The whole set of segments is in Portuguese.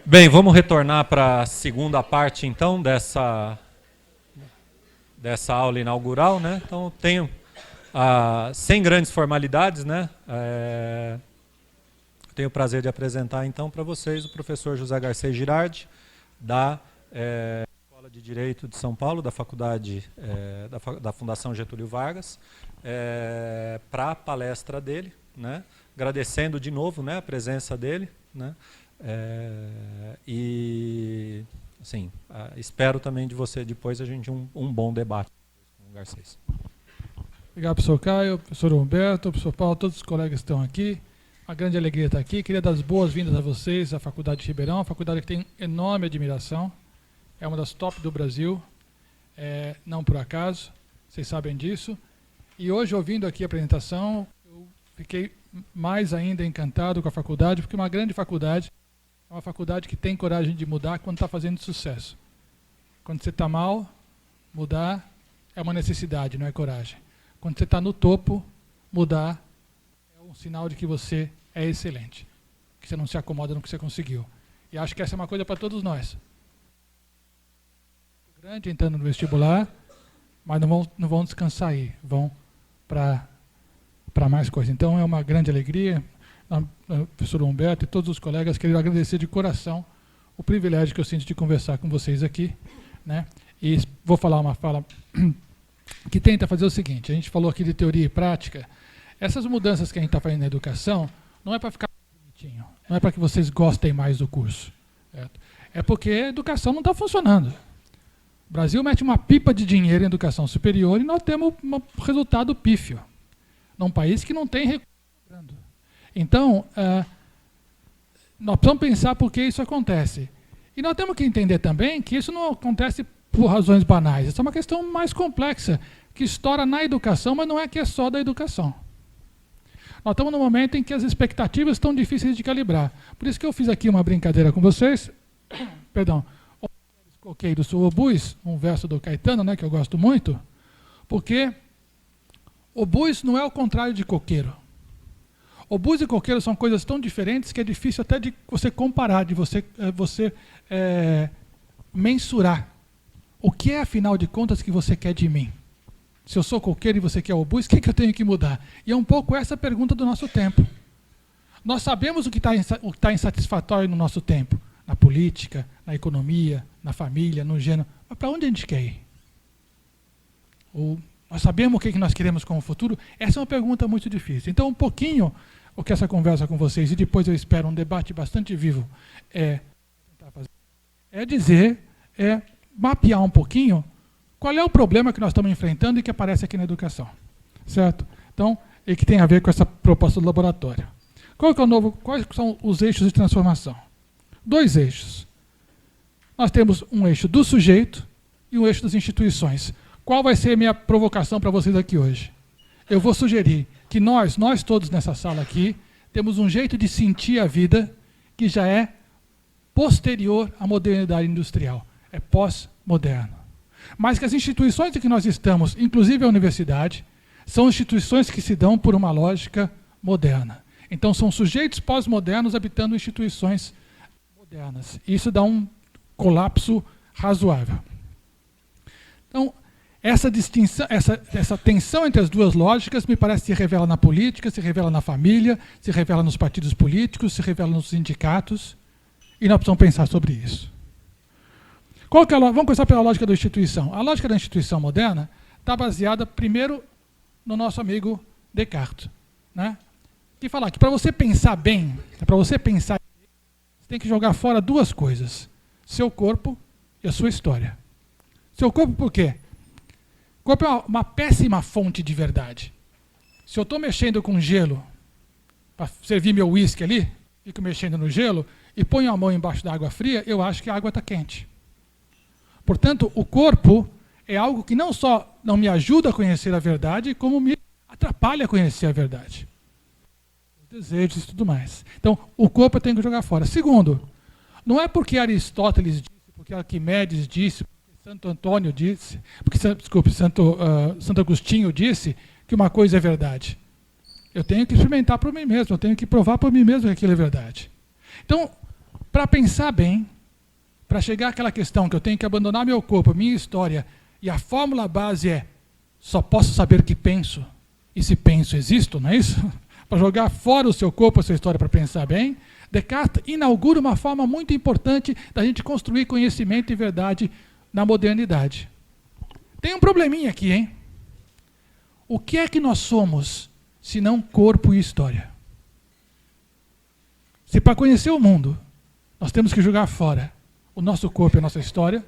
Bem, vamos retornar para a segunda parte, então, dessa aula inaugural, né? Então, tenho, sem grandes formalidades, né? Tenho o prazer de apresentar, então, para vocês o professor José Garcês Girardi, da Escola de Direito de São Paulo, da Faculdade da Fundação Getúlio Vargas, para a palestra dele, né? Agradecendo de novo, né, a presença dele, né? E assim, espero também de você depois a gente um bom debate com o Garcês. Obrigado, professor Caio, professor Humberto, professor Paulo, todos os colegas que estão aqui. Uma grande alegria estar aqui. Queria dar as boas-vindas a vocês à Faculdade de Ribeirão, uma faculdade que tem enorme admiração. É uma das top do Brasil, não por acaso, vocês sabem disso. E hoje, ouvindo aqui a apresentação, eu fiquei mais ainda encantado com a faculdade, porque é uma grande faculdade, é uma faculdade que tem coragem de mudar quando está fazendo sucesso. Quando você está mal, mudar é uma necessidade, não é coragem. Quando você está no topo, mudar é um sinal de que você é excelente, que você não se acomoda no que você conseguiu. E acho que essa é uma coisa para todos nós. Grande entrando no vestibular, mas não vão descansar aí, vão para mais coisas. Então é uma grande alegria, professor Humberto e todos os colegas, quero agradecer de coração o privilégio que eu sinto de conversar com vocês aqui, né? E vou falar uma fala que tenta fazer o seguinte: a gente falou aqui de teoria e prática. Essas mudanças que a gente está fazendo na educação não é para ficar bonitinho, não é para que vocês gostem mais do curso, certo? É porque a educação não está funcionando. O Brasil mete uma pipa de dinheiro em educação superior e nós temos um resultado pífio, num país que não tem recursos. Então, nós precisamos pensar por que isso acontece. E nós temos que entender também que isso não acontece por razões banais. Isso é uma questão mais complexa, que estoura na educação, mas não é que é só da educação. Nós estamos num momento em que as expectativas estão difíceis de calibrar. Por isso que eu fiz aqui uma brincadeira com vocês. Perdão. Coqueiro do obus, um verso do Caetano, né, que eu gosto muito, porque obus não é o contrário de coqueiro. Obus e coqueiro são coisas tão diferentes que é difícil até de você comparar, de você mensurar. O que é, afinal de contas, que você quer de mim? Se eu sou coqueiro e você quer obus, o que eu tenho que mudar? E é um pouco essa pergunta do nosso tempo. Nós sabemos o que está insatisfatório no nosso tempo, na política, na economia, na família, no gênero. Mas para onde a gente quer ir? Nós sabemos o que nós queremos com o futuro? Essa é uma pergunta muito difícil. Então, um pouquinho o que essa conversa com vocês, e depois eu espero um debate bastante vivo, mapear um pouquinho qual é o problema que nós estamos enfrentando e que aparece aqui na educação. Certo? Então, e que tem a ver com essa proposta do laboratório. Quais são os eixos de transformação? 2 eixos. Nós temos um eixo do sujeito e um eixo das instituições. Qual vai ser a minha provocação para vocês aqui hoje? Eu vou sugerir que nós todos nessa sala aqui, temos um jeito de sentir a vida que já é posterior à modernidade industrial. É pós-moderno. Mas que as instituições em que nós estamos, inclusive a universidade, são instituições que se dão por uma lógica moderna. Então são sujeitos pós-modernos habitando instituições modernas. Isso dá um colapso razoável. Então, essa distinção, essa tensão entre as duas lógicas me parece que se revela na política, se revela na família, se revela nos partidos políticos, se revela nos sindicatos, e nós precisamos pensar sobre isso. Vamos começar pela lógica da instituição. A lógica da instituição moderna está baseada, primeiro, no nosso amigo Descartes, né? Que fala que para você pensar bem, você tem que jogar fora 2 coisas: seu corpo e a sua história. Seu corpo por quê? O corpo é uma péssima fonte de verdade. Se eu estou mexendo com gelo para servir meu uísque ali, fico mexendo no gelo e ponho a mão embaixo da água fria, eu acho que a água está quente. Portanto, o corpo é algo que não só não me ajuda a conhecer a verdade, como me atrapalha a conhecer a verdade. Os desejos e tudo mais. Então, o corpo eu tenho que jogar fora. Segundo, não é porque Aristóteles disse, porque Arquimedes disse, Santo Antônio disse, Santo Agostinho disse que uma coisa é verdade. Eu tenho que experimentar por mim mesmo, eu tenho que provar por mim mesmo que aquilo é verdade. Então, para pensar bem, para chegar àquela questão que eu tenho que abandonar meu corpo, minha história, e a fórmula base é: só posso saber que penso, e se penso, existo, não é isso? Para jogar fora o seu corpo, a sua história, para pensar bem, Descartes inaugura uma forma muito importante da gente construir conhecimento e verdade na modernidade. Tem um probleminha aqui, hein? O que é que nós somos, se não corpo e história? Se para conhecer o mundo, nós temos que jogar fora o nosso corpo e a nossa história,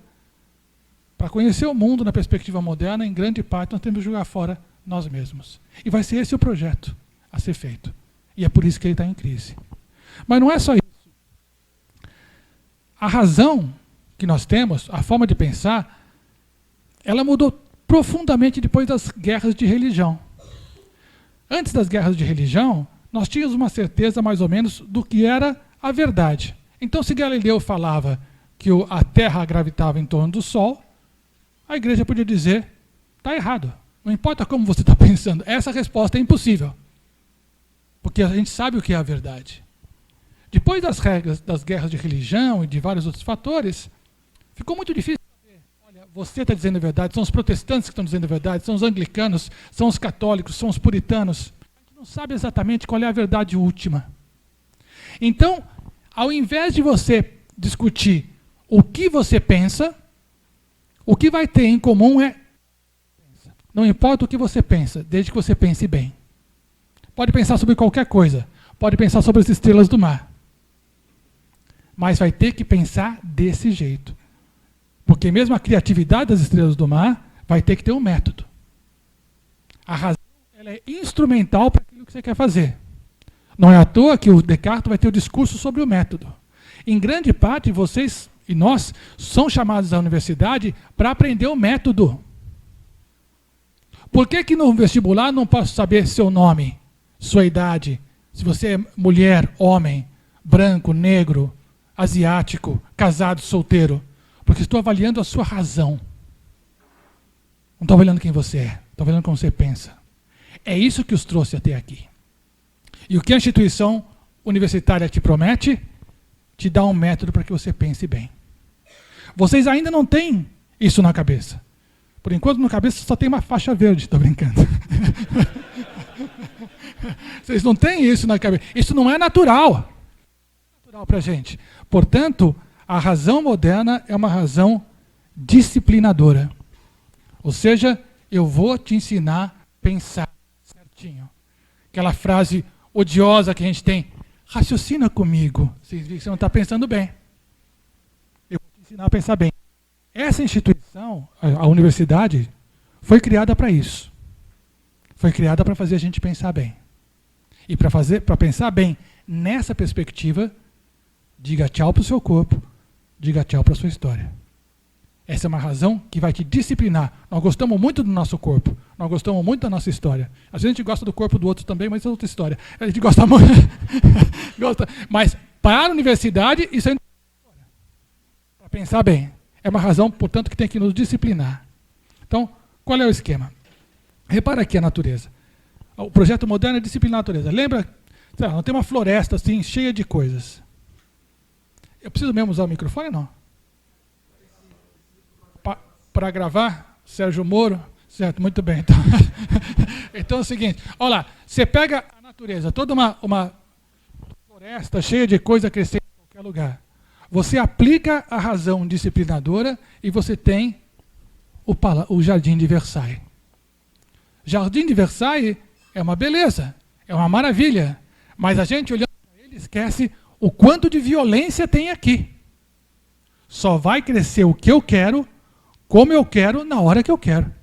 para conhecer o mundo na perspectiva moderna, em grande parte, nós temos que jogar fora nós mesmos. E vai ser esse o projeto a ser feito. E é por isso que ele está em crise. Mas não é só isso. A razão que nós temos, a forma de pensar, ela mudou profundamente depois das guerras de religião. Antes das guerras de religião, nós tínhamos uma certeza mais ou menos do que era a verdade. Então, se Galileu falava que a Terra gravitava em torno do Sol, a igreja podia dizer: está errado. Não importa como você está pensando, essa resposta é impossível. Porque a gente sabe o que é a verdade. Depois das regras das guerras de religião e de vários outros fatores, ficou muito difícil saber: olha, você está dizendo a verdade, são os protestantes que estão dizendo a verdade, são os anglicanos, são os católicos, são os puritanos. A gente não sabe exatamente qual é a verdade última. Então, ao invés de você discutir o que você pensa, o que vai ter em comum é: não importa o que você pensa, desde que você pense bem. Pode pensar sobre qualquer coisa, pode pensar sobre as estrelas do mar, mas vai ter que pensar desse jeito. Porque mesmo a criatividade das estrelas do mar vai ter que ter um método. A razão, ela é instrumental para aquilo que você quer fazer. Não é à toa que o Descartes vai ter o discurso sobre o método. Em grande parte, vocês e nós são chamados à universidade para aprender o método. Por que no vestibular não posso saber seu nome, sua idade, se você é mulher, homem, branco, negro, asiático, casado, solteiro? Porque estou avaliando a sua razão. Não estou avaliando quem você é, estou avaliando como você pensa. É isso que os trouxe até aqui. E o que a instituição universitária te promete? Te dá um método para que você pense bem. Vocês ainda não têm isso na cabeça. Por enquanto, na cabeça só tem uma faixa verde, estou brincando. Vocês não têm isso na cabeça. Isso não é natural. Não é natural para a gente. Portanto, a razão moderna é uma razão disciplinadora. Ou seja, eu vou te ensinar a pensar certinho. Aquela frase odiosa que a gente tem: raciocina comigo. Você não está pensando bem. Eu vou te ensinar a pensar bem. Essa instituição, a universidade, foi criada para isso. Foi criada para fazer a gente pensar bem. E para pensar bem nessa perspectiva, diga tchau para o seu corpo, diga tchau para a sua história. Essa é uma razão que vai te disciplinar. Nós gostamos muito do nosso corpo, nós gostamos muito da nossa história. Às vezes a gente gosta do corpo do outro também, mas isso é outra história. A gente gosta muito. Mas para a universidade, isso é para pensar bem. É uma razão, portanto, que tem que nos disciplinar. Então, qual é o esquema? Repara aqui a natureza. O projeto moderno é disciplinar a natureza. Lembra? Não tem uma floresta assim, cheia de coisas. Eu preciso mesmo usar o microfone ou não? Para gravar? Sérgio Moro? Certo, muito bem. Então é o seguinte, olha lá, você pega a natureza, toda uma floresta cheia de coisa crescendo em qualquer lugar. Você aplica a razão disciplinadora e você tem o Jardim de Versailles. Jardim de Versailles é uma beleza, é uma maravilha, mas a gente olhando para ele esquece o quanto de violência tem aqui. Só vai crescer o que eu quero, como eu quero, na hora que eu quero.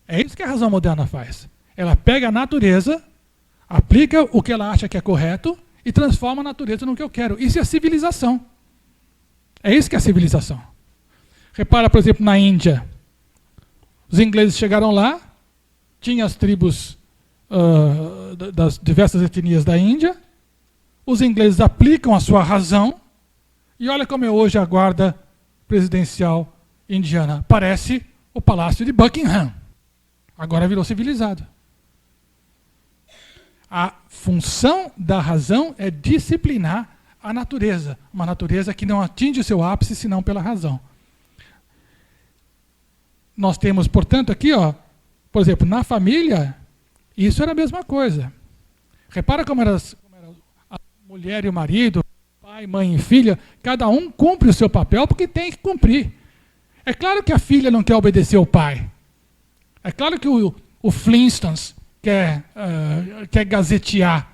É isso que a razão moderna faz. Ela pega a natureza, aplica o que ela acha que é correto e transforma a natureza no que eu quero. Isso é civilização. É isso que é civilização. Repara, por exemplo, na Índia. Os ingleses chegaram lá, tinha as tribos das diversas etnias da Índia, os ingleses aplicam a sua razão, e olha como é hoje a guarda presidencial indiana. Parece o palácio de Buckingham. Agora virou civilizado. A função da razão é disciplinar a natureza. Uma natureza que não atinge o seu ápice, senão pela razão. Nós temos, portanto, aqui, ó, por exemplo, na família, isso era a mesma coisa. Repara como era a mulher e o marido, pai, mãe e filha, cada um cumpre o seu papel porque tem que cumprir. É claro que a filha não quer obedecer ao pai. É claro que o Flintstones quer gazetear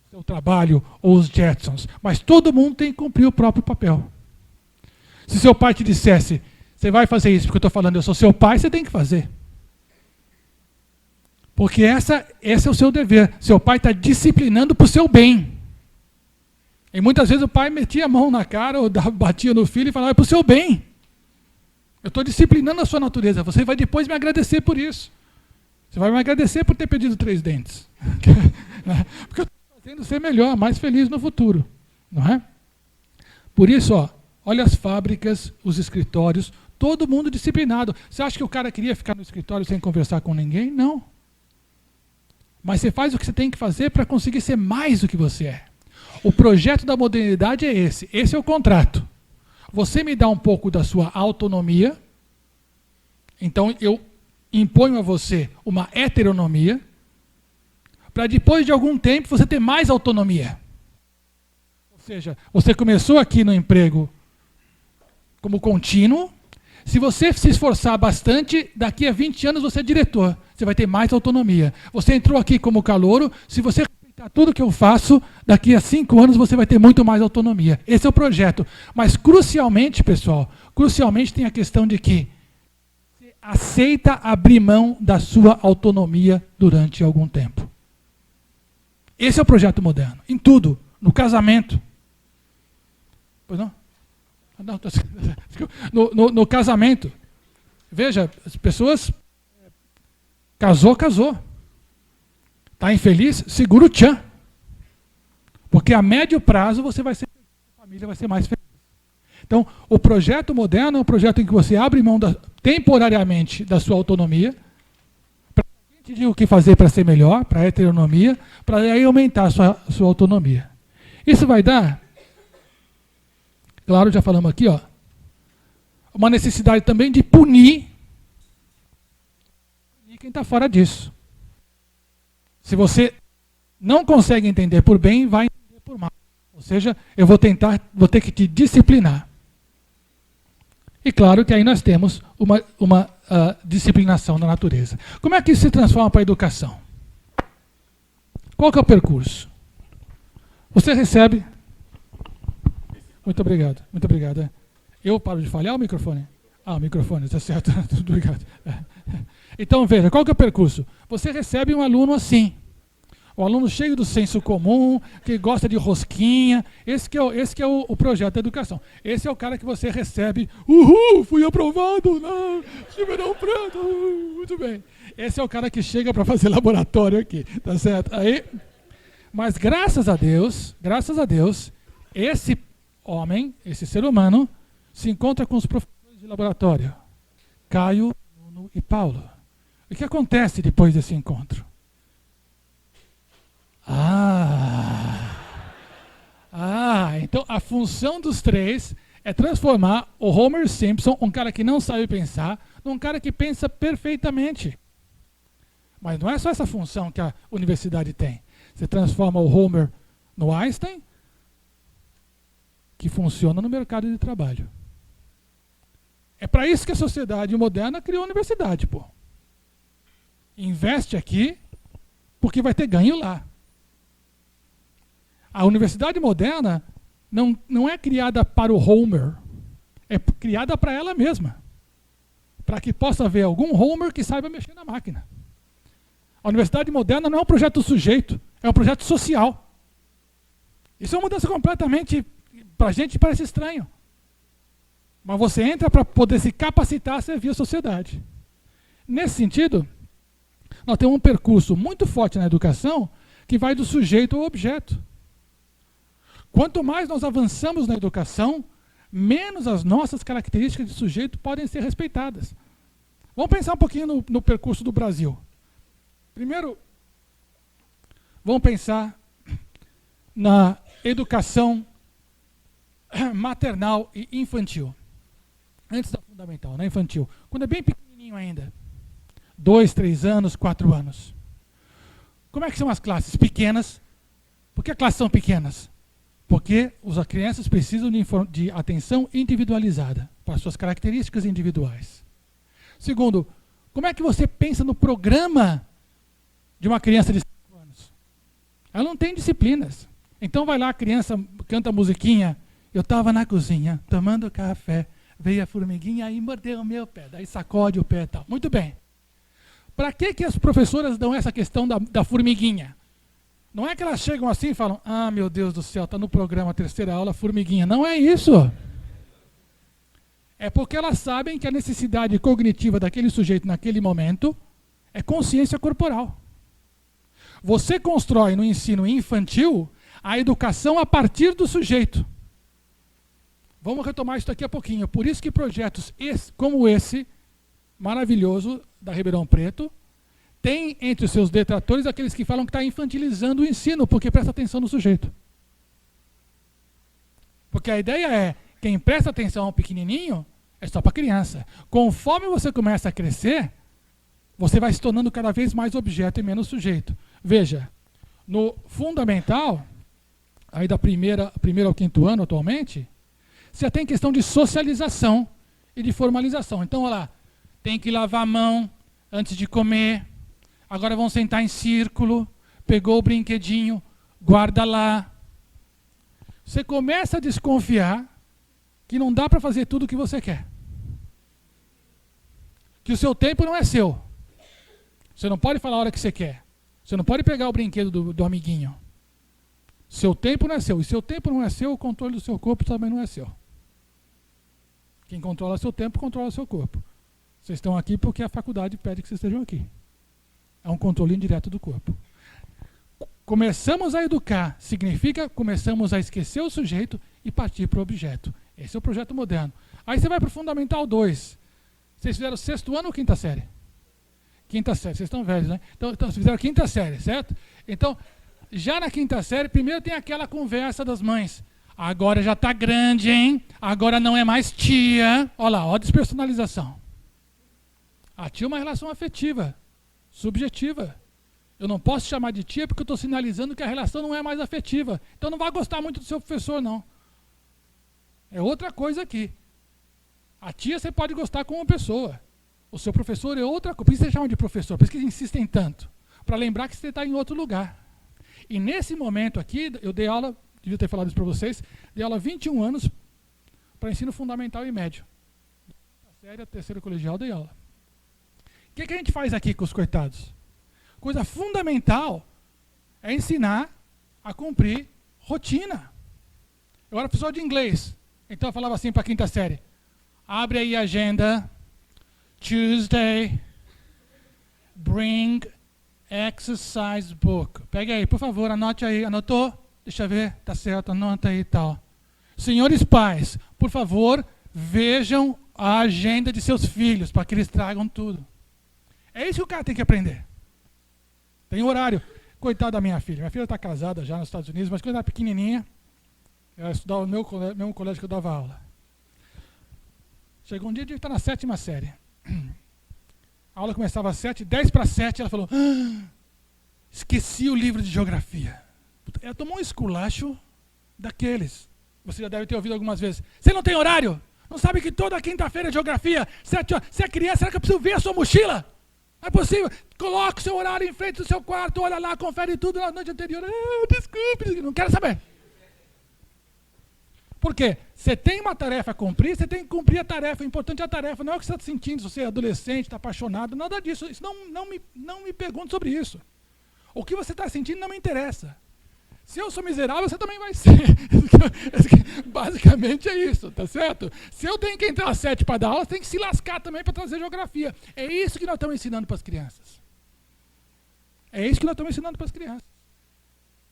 o seu trabalho, ou os Jetsons, mas todo mundo tem que cumprir o próprio papel. Se seu pai te dissesse, você vai fazer isso porque eu estou falando, eu sou seu pai, você tem que fazer. Porque esse é o seu dever. Seu pai está disciplinando para o seu bem. E muitas vezes o pai metia a mão na cara ou batia no filho e falava, é para o seu bem. Eu estou disciplinando a sua natureza. Você vai depois me agradecer por isso. Você vai me agradecer por ter perdido 3 dentes. Porque eu estou fazendo você melhor, mais feliz no futuro. Não é? Por isso, ó, olha as fábricas, os escritórios, todo mundo disciplinado. Você acha que o cara queria ficar no escritório sem conversar com ninguém? Não. Mas você faz o que você tem que fazer para conseguir ser mais do que você é. O projeto da modernidade é esse. Esse é o contrato. Você me dá um pouco da sua autonomia, então eu imponho a você uma heteronomia, para depois de algum tempo você ter mais autonomia. Ou seja, você começou aqui no emprego como contínuo, se você se esforçar bastante, daqui a 20 anos você é diretor, você vai ter mais autonomia. Você entrou aqui como calouro, se você respeitar tudo que eu faço, daqui a 5 anos você vai ter muito mais autonomia. Esse é o projeto. Mas crucialmente, pessoal, crucialmente tem a questão de que você aceita abrir mão da sua autonomia durante algum tempo. Esse é o projeto moderno. Em tudo. No casamento. Pois não? No casamento. Veja, as pessoas... Casou. Está infeliz? Segura o tchan. Porque a médio prazo a família vai ser mais feliz. Então, o projeto moderno é um projeto em que você abre mão temporariamente da sua autonomia, para que alguém te diga o que fazer para ser melhor, para a heteronomia, para aí aumentar a sua autonomia. Isso vai dar, claro, já falamos aqui, ó, uma necessidade também de punir quem está fora disso. Se você não consegue entender por bem, vai entender por mal. Ou seja, eu vou ter que te disciplinar. E claro que aí nós temos uma disciplinação da natureza. Como é que isso se transforma para a educação? Qual que é o percurso? Você recebe... Muito obrigado. Eu paro de falhar o microfone? O microfone, está certo. Obrigado. Então, veja, qual que é o percurso? Você recebe um aluno assim. Um aluno cheio do senso comum, que gosta de rosquinha. Esse que é o projeto da educação. Esse é o cara que você recebe. Uhul, fui aprovado. Não, Ribeirão Preto. Muito bem. Esse é o cara que chega para fazer laboratório aqui. Tá certo? Aí, mas graças a Deus, esse homem, esse ser humano, se encontra com os professores de laboratório. Caio, Nuno e Paulo. O que acontece depois desse encontro? Então a função dos 3 é transformar o Homer Simpson, um cara que não sabe pensar, num cara que pensa perfeitamente. Mas não é só essa função que a universidade tem. Você transforma o Homer no Einstein, que funciona no mercado de trabalho. É para isso que a sociedade moderna criou a universidade, pô. Investe aqui, porque vai ter ganho lá. A universidade moderna não é criada para o Homer, é criada para ela mesma. Para que possa haver algum Homer que saiba mexer na máquina. A universidade moderna não é um projeto do sujeito, é um projeto social. Isso é uma mudança completamente, para a gente parece estranho. Mas você entra para poder se capacitar a servir a sociedade. Nesse sentido, nós temos um percurso muito forte na educação que vai do sujeito ao objeto. Quanto mais nós avançamos na educação, menos as nossas características de sujeito podem ser respeitadas. Vamos pensar um pouquinho no percurso do Brasil. Primeiro, vamos pensar na educação maternal e infantil. Antes da fundamental, né? Infantil. Quando é bem pequenininho ainda. 2, 3 anos, 4 anos. Como é que são as classes? Pequenas. Por que as classes são pequenas? Porque as crianças precisam de atenção individualizada, para suas características individuais. Segundo, como é que você pensa no programa de uma criança de 5 anos? Ela não tem disciplinas. Então vai lá, a criança canta a musiquinha. Eu estava na cozinha, tomando café, veio a formiguinha e mordeu o meu pé. Daí sacode o pé e tal. Muito bem. Para que as professoras dão essa questão da formiguinha? Não é que elas chegam assim e falam, ah, meu Deus do céu, está no programa, terceira aula, formiguinha. Não é isso. É porque elas sabem que a necessidade cognitiva daquele sujeito naquele momento é consciência corporal. Você constrói no ensino infantil a educação a partir do sujeito. Vamos retomar isso daqui a pouquinho. Por isso que projetos como esse, maravilhoso, da Ribeirão Preto, tem entre os seus detratores aqueles que falam que está infantilizando o ensino, porque presta atenção no sujeito. Porque a ideia é, quem presta atenção ao pequenininho é só para criança. Conforme você começa a crescer, você vai se tornando cada vez mais objeto e menos sujeito. Veja, no fundamental, aí da primeira ao 5º ano atualmente, você já tem questão de socialização e de formalização. Então, olha lá, tem que lavar a mão antes de comer. Agora vão sentar em círculo. Pegou o brinquedinho, guarda lá. Você começa a desconfiar que não dá para fazer tudo o que você quer. Que o seu tempo não é seu. Você não pode falar a hora que você quer. Você não pode pegar o brinquedo do amiguinho. Seu tempo não é seu. E seu tempo não é seu, o controle do seu corpo também não é seu. Quem controla seu tempo, controla seu corpo. Vocês estão aqui porque a faculdade pede que vocês estejam aqui. É um controle indireto do corpo. Começamos a educar, significa começamos a esquecer o sujeito e partir para o objeto. Esse é o projeto moderno. Aí você vai para o Fundamental 2. Vocês fizeram 6º ano ou 5ª série? 5ª série, vocês estão velhos, né? Então vocês fizeram 5ª série, certo? Então, já na 5ª série, primeiro tem aquela conversa das mães. Agora já está grande, hein? Agora não é mais tia. Olha lá, olha a despersonalização. A tia é uma relação afetiva, subjetiva. Eu não posso chamar de tia porque eu estou sinalizando que a relação não é mais afetiva. Então não vai gostar muito do seu professor, não. É outra coisa aqui. A tia você pode gostar com uma pessoa. O seu professor é outra coisa. Por isso você chama de professor, por isso que insistem tanto. Para lembrar que você está em outro lugar. E nesse momento aqui, eu dei aula, devia ter falado isso para vocês, dei aula 21 anos para ensino fundamental e médio. Série, terceiro colegial, dei aula. O que a gente faz aqui com os coitados? Coisa fundamental é ensinar a cumprir rotina. Eu era professor de inglês, então eu falava assim para a 5ª série. Abre aí a agenda. Tuesday. Bring exercise book. Pegue aí, por favor, anote aí. Anotou? Deixa eu ver, tá certo, anota aí e tal. Senhores pais, por favor, vejam a agenda de seus filhos, para que eles tragam tudo. É isso que o cara tem que aprender. Tem horário. Coitada da minha filha. Minha filha está casada já nos Estados Unidos, mas quando era pequenininha, ela estudava no mesmo colégio que eu dava aula. Chegou um dia de estar na 7ª série. A aula começava às 7, 10 para 7, ela falou, esqueci o livro de geografia. Ela tomou um esculacho daqueles. Você já deve ter ouvido algumas vezes. Você não tem horário? Não sabe que toda quinta-feira é geografia? 7 horas. Você é criança, será que eu preciso ver a sua mochila? Não é possível. Coloque o seu horário em frente do seu quarto, olha lá, confere tudo na noite anterior. Desculpe, não quero saber. Por quê? Você tem uma tarefa a cumprir, você tem que cumprir a tarefa. O importante é a tarefa, não é o que você está sentindo, se você é adolescente, está apaixonado, nada disso. Isso não me pergunte sobre isso. O que você está sentindo não me interessa. Se eu sou miserável, você também vai ser. Basicamente é isso, tá certo? Se eu tenho que entrar às 7 para dar aula, você tem que se lascar também para trazer geografia. É isso que nós estamos ensinando para as crianças. É isso que nós estamos ensinando para as crianças.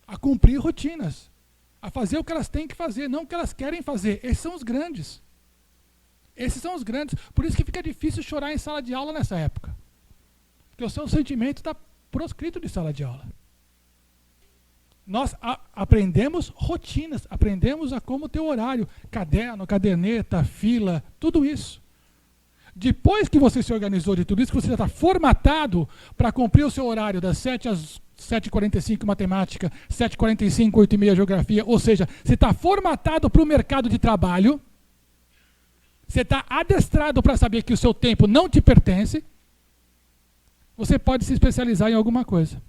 A cumprir rotinas. A fazer o que elas têm que fazer, não o que elas querem fazer. Esses são os grandes. Esses são os grandes. Por isso que fica difícil chorar em sala de aula nessa época. Porque o seu sentimento está proscrito de sala de aula. Nós aprendemos rotinas, aprendemos a como ter o horário, caderno, caderneta, fila, tudo isso. Depois que você se organizou de tudo isso, que você já está formatado para cumprir o seu horário das 7 às 7h45 matemática, 7h45, 8h30 geografia, ou seja, você está formatado para o mercado de trabalho, você está adestrado para saber que o seu tempo não te pertence, você pode se especializar em alguma coisa.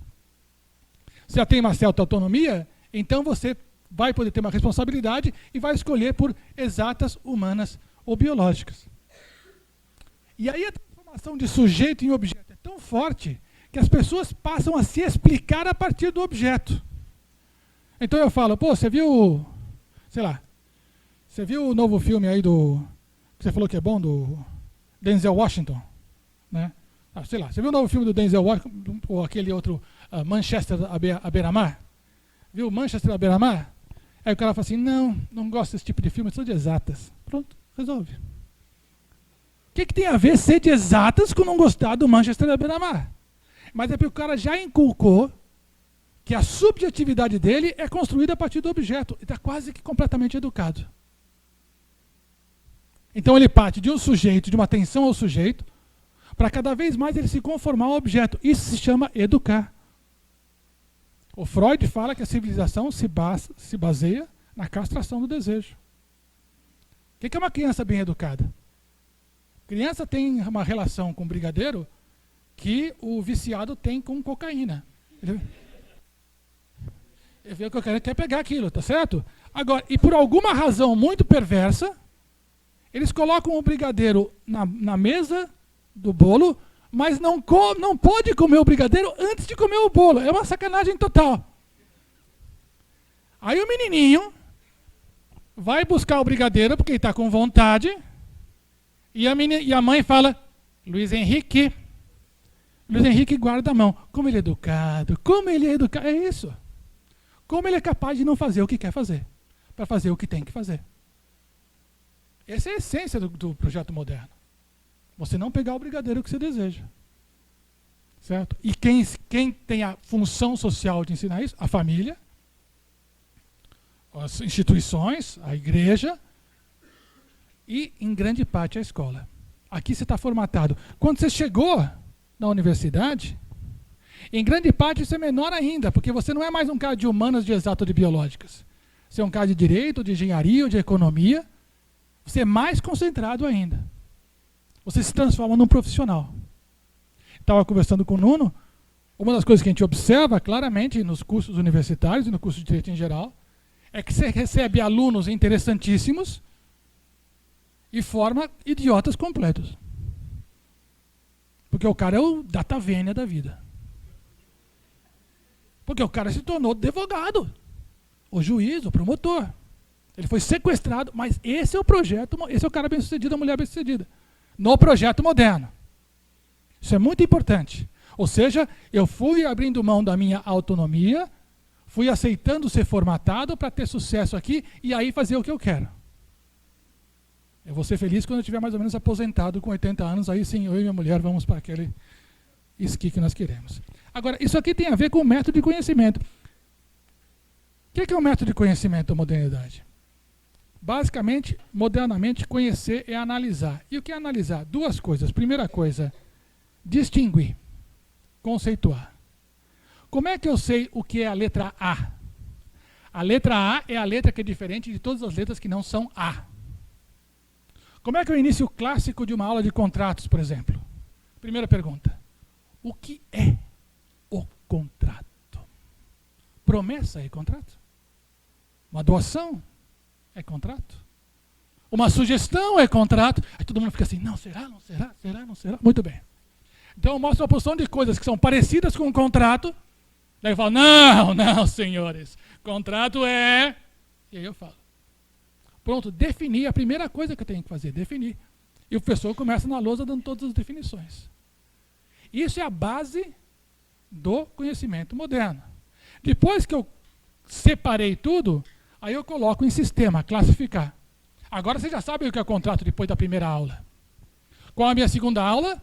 Você já tem uma certa autonomia, então você vai poder ter uma responsabilidade e vai escolher por exatas, humanas ou biológicas. E aí a transformação de sujeito em objeto é tão forte que as pessoas passam a se explicar a partir do objeto. Então eu falo, pô, você viu, sei lá, você viu o novo filme aí que você falou que é bom, do Denzel Washington, né? Sei lá, você viu o novo filme do Denzel Washington, ou aquele outro, Manchester à beira-mar? Viu Manchester à beira-mar? Aí o cara fala assim, não gosto desse tipo de filme, sou de exatas. Pronto, resolve. O que tem a ver ser de exatas com não gostar do Manchester à beira-mar? Mas é porque o cara já inculcou que a subjetividade dele é construída a partir do objeto. Ele está quase que completamente educado. Então ele parte de um sujeito, de uma atenção ao sujeito, para cada vez mais ele se conformar ao objeto. Isso se chama educar. O Freud fala que a civilização se baseia na castração do desejo. O que é uma criança bem educada? A criança tem uma relação com o brigadeiro que o viciado tem com cocaína. Ele vê o cocaína, quer pegar aquilo, tá certo? Agora, e por alguma razão muito perversa, eles colocam o brigadeiro na mesa do bolo, mas não pode comer o brigadeiro antes de comer o bolo. É uma sacanagem total. Aí o menininho vai buscar o brigadeiro porque ele está com vontade, e a mãe fala, Luiz Henrique guarda a mão. Como ele é educado, é isso. Como ele é capaz de não fazer o que quer fazer, para fazer o que tem que fazer. Essa é a essência do projeto moderno. Você não pegar o brigadeiro que você deseja. Certo? E quem tem a função social de ensinar isso? A família, as instituições, a igreja e, em grande parte, a escola. Aqui você está formatado. Quando você chegou na universidade, em grande parte isso é menor ainda, porque você não é mais um cara de humanas, de exato, de biológicas. Você é um cara de direito, de engenharia ou de economia. Você é mais concentrado ainda. Você se transforma num profissional. Estava conversando com o Nuno, uma das coisas que a gente observa claramente nos cursos universitários e no curso de direito em geral, é que você recebe alunos interessantíssimos e forma idiotas completos. Porque o cara é o data vênia da vida. Porque o cara se tornou advogado, o juiz, o promotor. Ele foi sequestrado, mas esse é o projeto, esse é o cara bem-sucedido, a mulher bem-sucedida. No projeto moderno. Isso é muito importante. Ou seja, eu fui abrindo mão da minha autonomia, fui aceitando ser formatado para ter sucesso aqui e aí fazer o que eu quero. Eu vou ser feliz quando eu estiver mais ou menos aposentado com 80 anos, aí sim, eu e minha mulher vamos para aquele esqui que nós queremos. Agora, isso aqui tem a ver com o método de conhecimento. O que é o método de conhecimento da modernidade? Basicamente, modernamente, conhecer é analisar. E o que é analisar? Duas coisas. Primeira coisa, distinguir, conceituar. Como é que eu sei o que é a letra A? A letra A é a letra que é diferente de todas as letras que não são A. Como é que eu inicio o clássico de uma aula de contratos, por exemplo? Primeira pergunta. O que é o contrato? Promessa é contrato? Uma doação é contrato? Uma sugestão é contrato? Aí todo mundo fica assim, não, será, não será, será, não será? Muito bem. Então eu mostro uma porção de coisas que são parecidas com um contrato, daí eu falo, não, senhores, contrato é... E aí eu falo. Pronto, definir, a primeira coisa que eu tenho que fazer, definir. E o professor começa na lousa dando todas as definições. Isso é a base do conhecimento moderno. Depois que eu separei tudo, aí eu coloco em sistema, classificar. Agora você já sabe o que é contrato depois da primeira aula. Qual a minha segunda aula?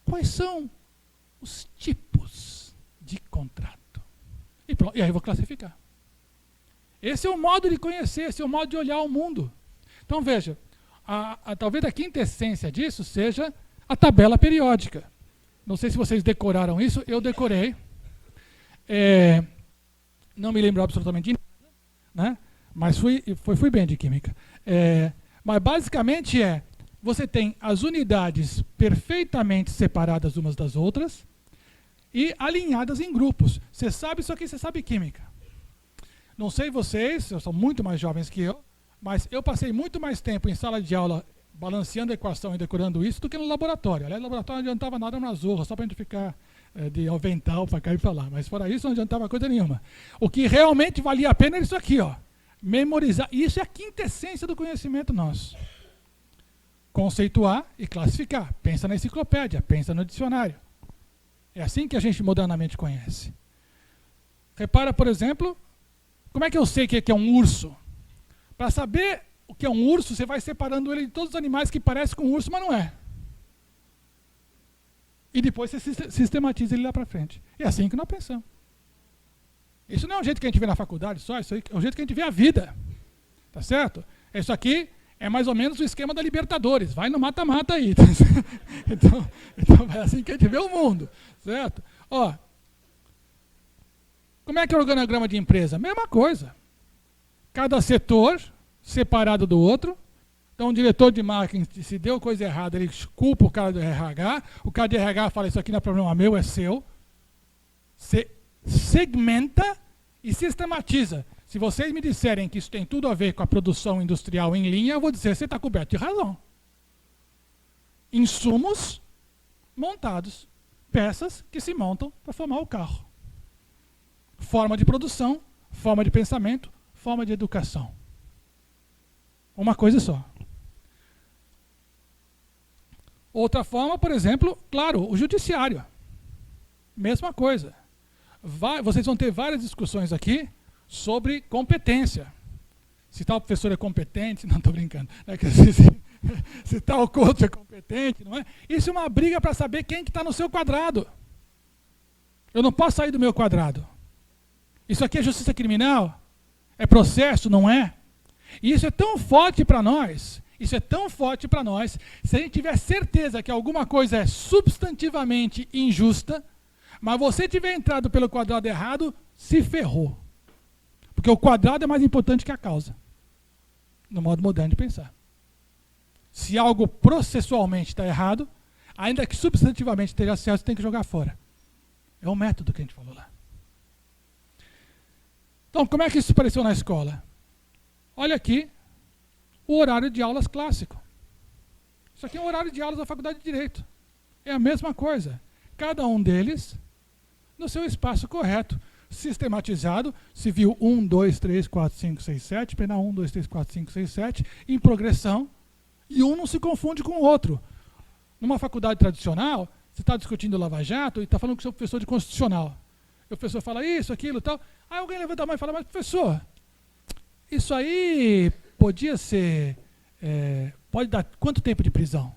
Quais são os tipos de contrato? E pronto, e aí eu vou classificar. Esse é o modo de conhecer, esse é o modo de olhar o mundo. Então veja, talvez a quintessência disso seja a tabela periódica. Não sei se vocês decoraram isso, eu decorei. Não me lembro absolutamente de nada, né? Mas fui bem de química. Mas basicamente você tem as unidades perfeitamente separadas umas das outras e alinhadas em grupos. Você sabe isso aqui, você sabe química. Não sei vocês, são muito mais jovens que eu, mas eu passei muito mais tempo em sala de aula balanceando a equação e decorando isso do que no laboratório. Aliás, no laboratório não adiantava nada na zorra, só para a gente ficar de avental para cá e para lá. Mas fora isso, não adiantava coisa nenhuma. O que realmente valia a pena era isso aqui, ó. Memorizar. Isso é a quintessência do conhecimento nosso. Conceituar e classificar. Pensa na enciclopédia, pensa no dicionário. É assim que a gente modernamente conhece. Repara, por exemplo, como é que eu sei que é um urso? Para saber o que é um urso, você vai separando ele de todos os animais que parecem com um urso, mas não é. E depois você sistematiza ele lá para frente. É assim que nós pensamos. Isso não é o jeito que a gente vê na faculdade só, isso é o jeito que a gente vê a vida. Tá certo? Isso aqui é mais ou menos o esquema da Libertadores. Vai no mata-mata aí. Então é assim que a gente vê o mundo. Certo? Ó, como é que é o organograma de empresa? Mesma coisa. Cada setor separado do outro. Então, o diretor de marketing, se deu coisa errada, ele culpa o cara do RH. O cara de RH fala, isso aqui não é problema meu, é seu. Você segmenta e sistematiza. Se vocês me disserem que isso tem tudo a ver com a produção industrial em linha, eu vou dizer, você está coberto de razão. Insumos montados. Peças que se montam para formar o carro. Forma de produção, forma de pensamento, forma de educação. Uma coisa só. Outra forma, por exemplo, claro, o judiciário. Mesma coisa. Vocês vão ter várias discussões aqui sobre competência. Se tal professor é competente, não estou brincando. Se tal coach é competente, não é? Isso é uma briga para saber quem que está no seu quadrado. Eu não posso sair do meu quadrado. Isso aqui é justiça criminal? É processo, não é? E isso é tão forte para nós, se a gente tiver certeza que alguma coisa é substantivamente injusta, mas você tiver entrado pelo quadrado errado, se ferrou. Porque o quadrado é mais importante que a causa, no modo moderno de pensar. Se algo processualmente está errado, ainda que substantivamente esteja certo, você tem que jogar fora. É o método que a gente falou lá. Então, como é que isso apareceu na escola? Olha aqui o horário de aulas clássico. Isso aqui é o horário de aulas da Faculdade de Direito. É a mesma coisa. Cada um deles no seu espaço correto. Sistematizado, se viu 1, 2, 3, 4, 5, 6, 7, penal 1, 2, 3, 4, 5, 6, 7, em progressão, e um não se confunde com o outro. Numa faculdade tradicional, você está discutindo Lava Jato e está falando com o seu professor de constitucional. O professor fala isso, aquilo e tal. Aí alguém levanta a mão e fala, mas professor, isso aí podia ser, pode dar quanto tempo de prisão?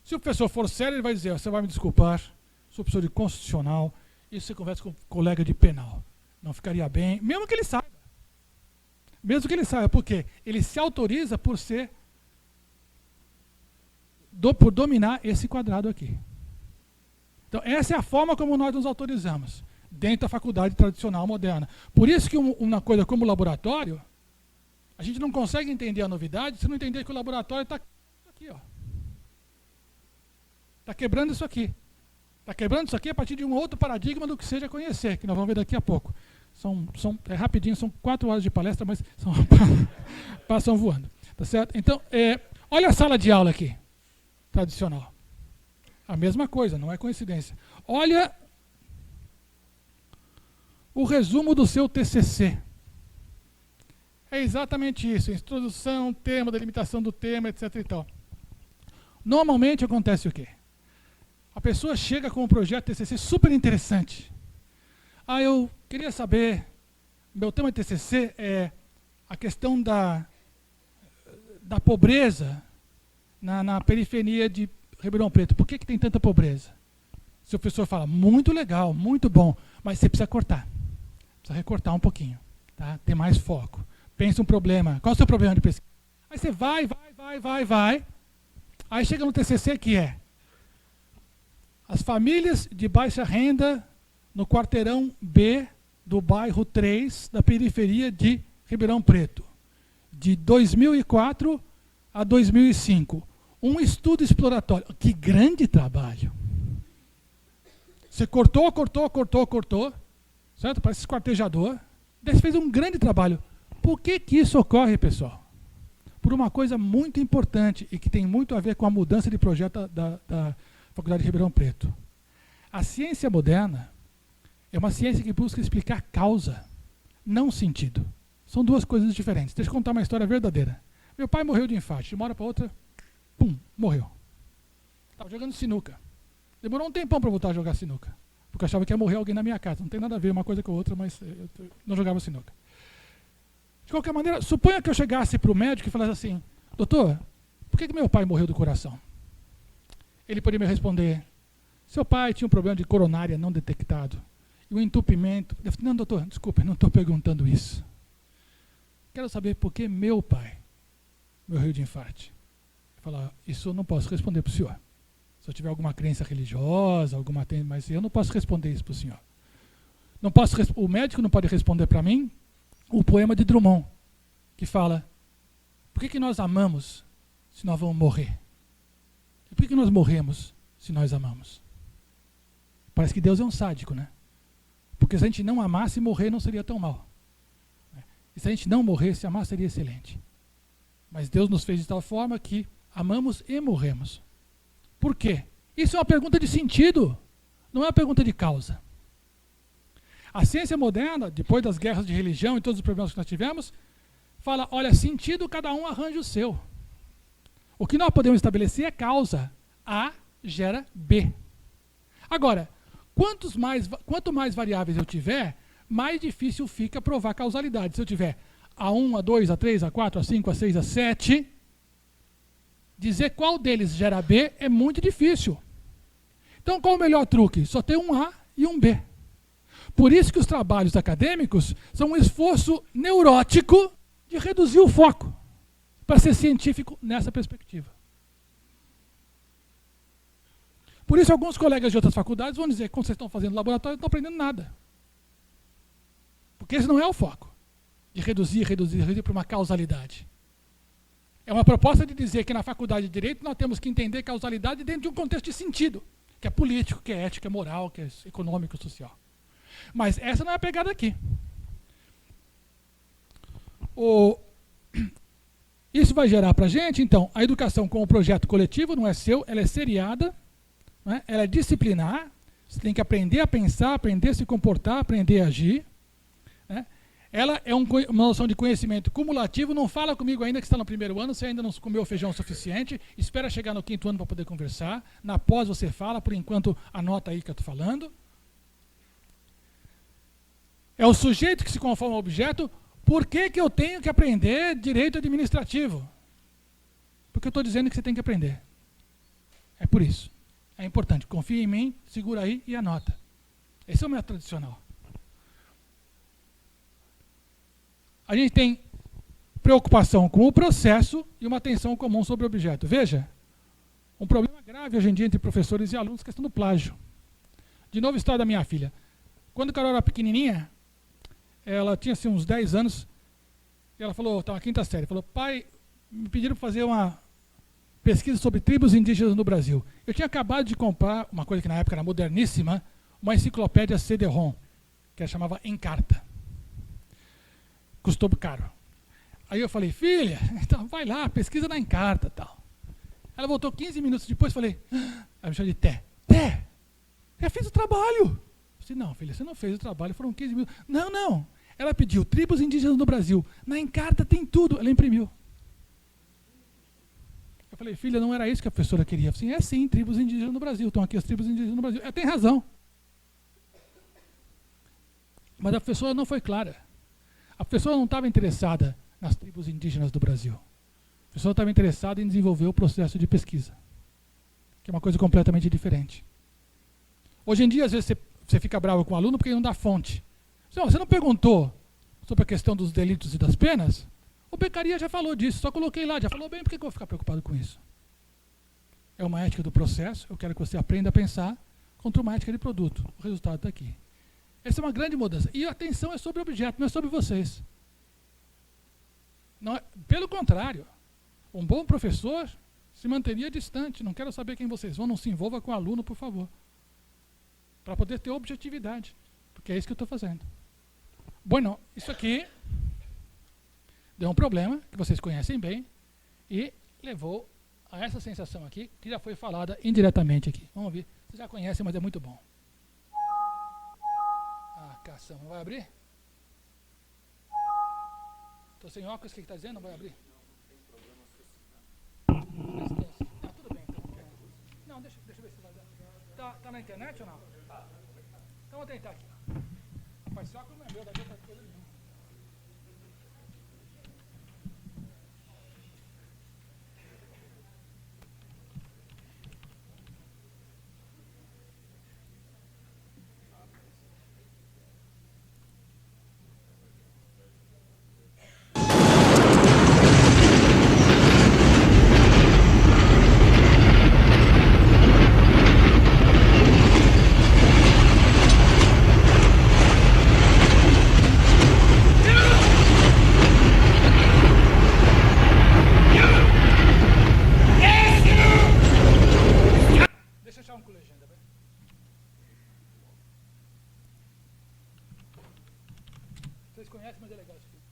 Se o professor for sério, ele vai dizer, você vai me desculpar, sou professor de constitucional, isso você conversa com um colega de penal. Não ficaria bem, mesmo que ele saiba. Mesmo que ele saiba, por quê? Ele se autoriza por por dominar esse quadrado aqui. Então, essa é a forma como nós nos autorizamos, dentro da faculdade tradicional moderna. Por isso que uma coisa como o laboratório, a gente não consegue entender a novidade se não entender que o laboratório está aqui, ó. Está quebrando isso aqui. Está quebrando isso aqui a partir de um outro paradigma do que seja conhecer, que nós vamos ver daqui a pouco. É rapidinho, são 4 horas de palestra, mas passam voando. Tá certo? Então, olha a sala de aula aqui, tradicional. A mesma coisa, não é coincidência. Olha o resumo do seu TCC. É exatamente isso, introdução, tema, delimitação do tema, etc. e tal. Normalmente acontece o quê? A pessoa chega com um projeto TCC super interessante. Eu queria saber, meu tema de TCC é a questão da pobreza na periferia de Ribeirão Preto. Por que tem tanta pobreza? Se o professor fala, muito legal, muito bom, mas você precisa cortar. Precisa recortar um pouquinho, tá? Ter mais foco. Pensa um problema. Qual é o seu problema de pesquisa? Aí você vai. Aí chega no TCC que é as famílias de baixa renda no quarteirão B do bairro 3 da periferia de Ribeirão Preto, de 2004 a 2005. Um estudo exploratório. Que grande trabalho! Você cortou, certo? Parece esquartejador. Daí você fez um grande trabalho. Por que isso ocorre, pessoal? Por uma coisa muito importante e que tem muito a ver com a mudança de projeto da Faculdade de Ribeirão Preto. A ciência moderna é uma ciência que busca explicar causa, não sentido. São duas coisas diferentes. Deixa eu contar uma história verdadeira. Meu pai morreu de infarto. De uma hora para outra, pum, morreu. Estava jogando sinuca. Demorou um tempão para voltar a jogar sinuca. Porque eu achava que ia morrer alguém na minha casa. Não tem nada a ver uma coisa com a outra, mas eu não jogava sinuca. De qualquer maneira, suponha que eu chegasse para o médico e falasse assim: doutor, por que meu pai morreu do coração? Ele poderia me responder: seu pai tinha um problema de coronária não detectado. E um entupimento. Eu falei: não, doutor, desculpe, não estou perguntando isso. Quero saber por que meu pai morreu de infarto. Eu falo: isso eu não posso responder para o senhor. Se eu tiver alguma crença religiosa, mas eu não posso responder isso para o senhor. O médico não pode responder para mim o poema de Drummond, que fala: por que nós amamos se nós vamos morrer? E por que nós morremos se nós amamos? Parece que Deus é um sádico, né? Porque se a gente não amasse, morrer não seria tão mal. E se a gente não morresse, amar seria excelente. Mas Deus nos fez de tal forma que amamos e morremos. Por quê? Isso é uma pergunta de sentido, não é uma pergunta de causa. A ciência moderna, depois das guerras de religião e todos os problemas que nós tivemos, fala: olha, sentido cada um arranja o seu. O que nós podemos estabelecer é causa. A gera B. Agora, quanto mais variáveis eu tiver, mais difícil fica provar causalidade. Se eu tiver A1, A2, A3, A4, A5, A6, A7, dizer qual deles gera B é muito difícil. Então, qual o melhor truque? Só ter um A e um B. Por isso que os trabalhos acadêmicos são um esforço neurótico de reduzir o foco para ser científico nessa perspectiva. Por isso, alguns colegas de outras faculdades vão dizer que quando vocês estão fazendo laboratório, não estão aprendendo nada. Porque esse não é o foco, de reduzir para uma causalidade. É uma proposta de dizer que na faculdade de Direito nós temos que entender causalidade dentro de um contexto de sentido, que é político, que é ético, que é moral, que é econômico, social. Mas essa não é a pegada aqui. Isso vai gerar para a gente, então, a educação como projeto coletivo, não é seu, ela é seriada, né? Ela é disciplinar, você tem que aprender a pensar, aprender a se comportar, aprender a agir. Né? Ela é uma noção de conhecimento cumulativo. Não fala comigo ainda que está no primeiro ano, você ainda não comeu feijão o suficiente, espera chegar no 5º ano para poder conversar. Na pós você fala, por enquanto anota aí que eu estou falando. É o sujeito que se conforma ao objeto. Por que eu tenho que aprender direito administrativo? Porque eu estou dizendo que você tem que aprender. É por isso. É importante. Confia em mim, segura aí e anota. Esse é o método tradicional. A gente tem preocupação com o processo e uma atenção comum sobre o objeto. Veja, um problema grave hoje em dia entre professores e alunos é a questão do plágio. De novo, a história da minha filha. Quando a Carol era pequenininha, ela tinha assim, uns 10 anos, e ela falou, estava na 5ª série, falou: pai, me pediram para fazer uma pesquisa sobre tribos indígenas no Brasil. Eu tinha acabado de comprar, uma coisa que na época era moderníssima, uma enciclopédia CD-ROM, que ela chamava Encarta. Custou caro. Aí eu falei: filha, então vai lá, pesquisa na Encarta, tal. Ela voltou 15 minutos depois, falei: ela me chamou de Té. Té, já fiz o trabalho. Eu disse: não, filha, você não fez o trabalho, foram 15 minutos. Não. Ela pediu tribos indígenas no Brasil. Na Encarta tem tudo. Ela imprimiu. Eu falei: filha, não era isso que a professora queria. Eu falei: sim, tribos indígenas no Brasil. Estão aqui as tribos indígenas no Brasil. Ela tem razão. Mas a professora não foi clara. A professora não estava interessada nas tribos indígenas do Brasil. A professora estava interessada em desenvolver o processo de pesquisa, que é uma coisa completamente diferente. Hoje em dia, às vezes, você fica bravo com o aluno porque ele não dá fonte. Você não perguntou sobre a questão dos delitos e das penas? O Beccaria já falou disso, só coloquei lá, já falou bem, por que eu vou ficar preocupado com isso? É uma ética do processo, eu quero que você aprenda a pensar contra uma ética de produto. O resultado está aqui. Essa é uma grande mudança. E a atenção é sobre o objeto, não é sobre vocês. Não é, pelo contrário, um bom professor se manteria distante. Não quero saber quem vocês vão, não se envolva com o aluno, por favor. Para poder ter objetividade. Porque é isso que eu estou fazendo. Bueno, isso aqui deu um problema, que vocês conhecem bem, e levou a essa sensação aqui, que já foi falada indiretamente aqui. Vamos ver. Vocês já conhecem, mas é muito bom. Ah, cação. Não vai abrir? Estou sem óculos, o que está dizendo? Não vai abrir? Ah, tudo bem, então. Não, deixa eu ver se vai dar. Tá na internet ou não? Então vou tentar aqui. Rapaz, esse óculos não é meu, daqui outra coisa nenhuma. Deixa eu achar um com legenda, vai. Vocês conhecem, mas é legal isso aqui.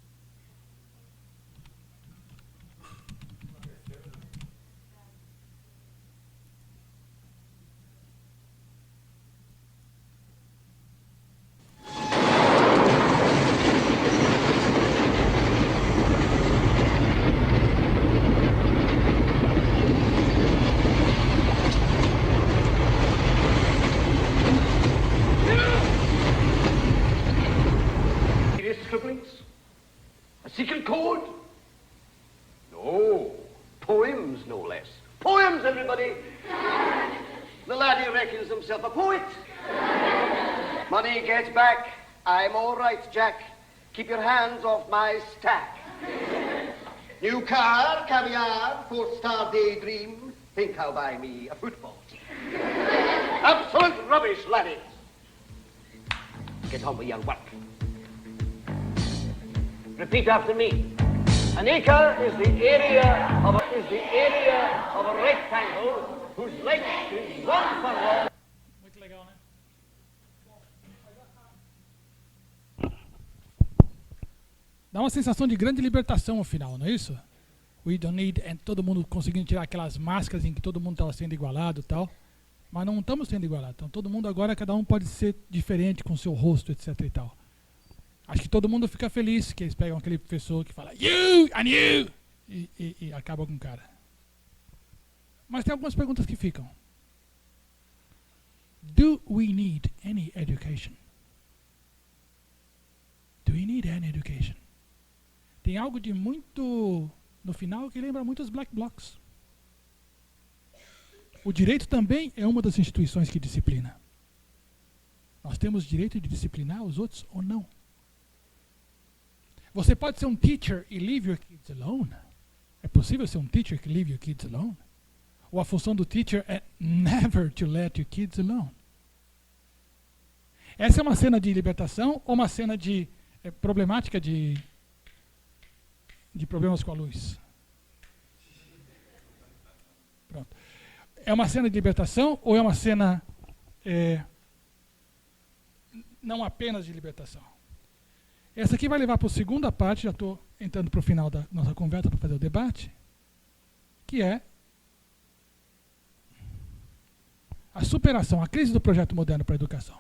Scribblings? A secret code? No. Poems, no less. Poems, everybody! The laddie reckons himself a poet. Money gets back. I'm all right, Jack. Keep your hands off my stack. New car, caviar, four-star daydream. Think I'll buy me a football team. Absolute rubbish, laddies. Get on with your work. Repeat after me. An acre is the area of a rectangle whose length is 1 furlong. Muito legal, né? Dá uma sensação de grande libertação ao final, não é isso? We don't need, and todo mundo conseguindo tirar aquelas máscaras em que todo mundo estava sendo igualado e tal. Mas não estamos sendo igualados. Então todo mundo agora, cada um pode ser diferente com o seu rosto, etc e tal. Acho que todo mundo fica feliz que eles pegam aquele professor que fala you and you e acaba com o cara. Mas tem algumas perguntas que ficam. Do we need any education? Do we need any education? Tem algo de muito no final que lembra muito os black blocs. O direito também é uma das instituições que disciplina. Nós temos direito de disciplinar os outros ou não? Você pode ser um teacher e leave your kids alone? É possível ser um teacher que leave your kids alone? Ou a função do teacher é never to let your kids alone? Essa é uma cena de libertação ou uma cena de problemática de problemas com a luz? Pronto. É uma cena de libertação ou é uma cena não apenas de libertação? Essa aqui vai levar para a segunda parte, já estou entrando para o final da nossa conversa para fazer o debate, que é a superação, a crise do projeto moderno para a educação.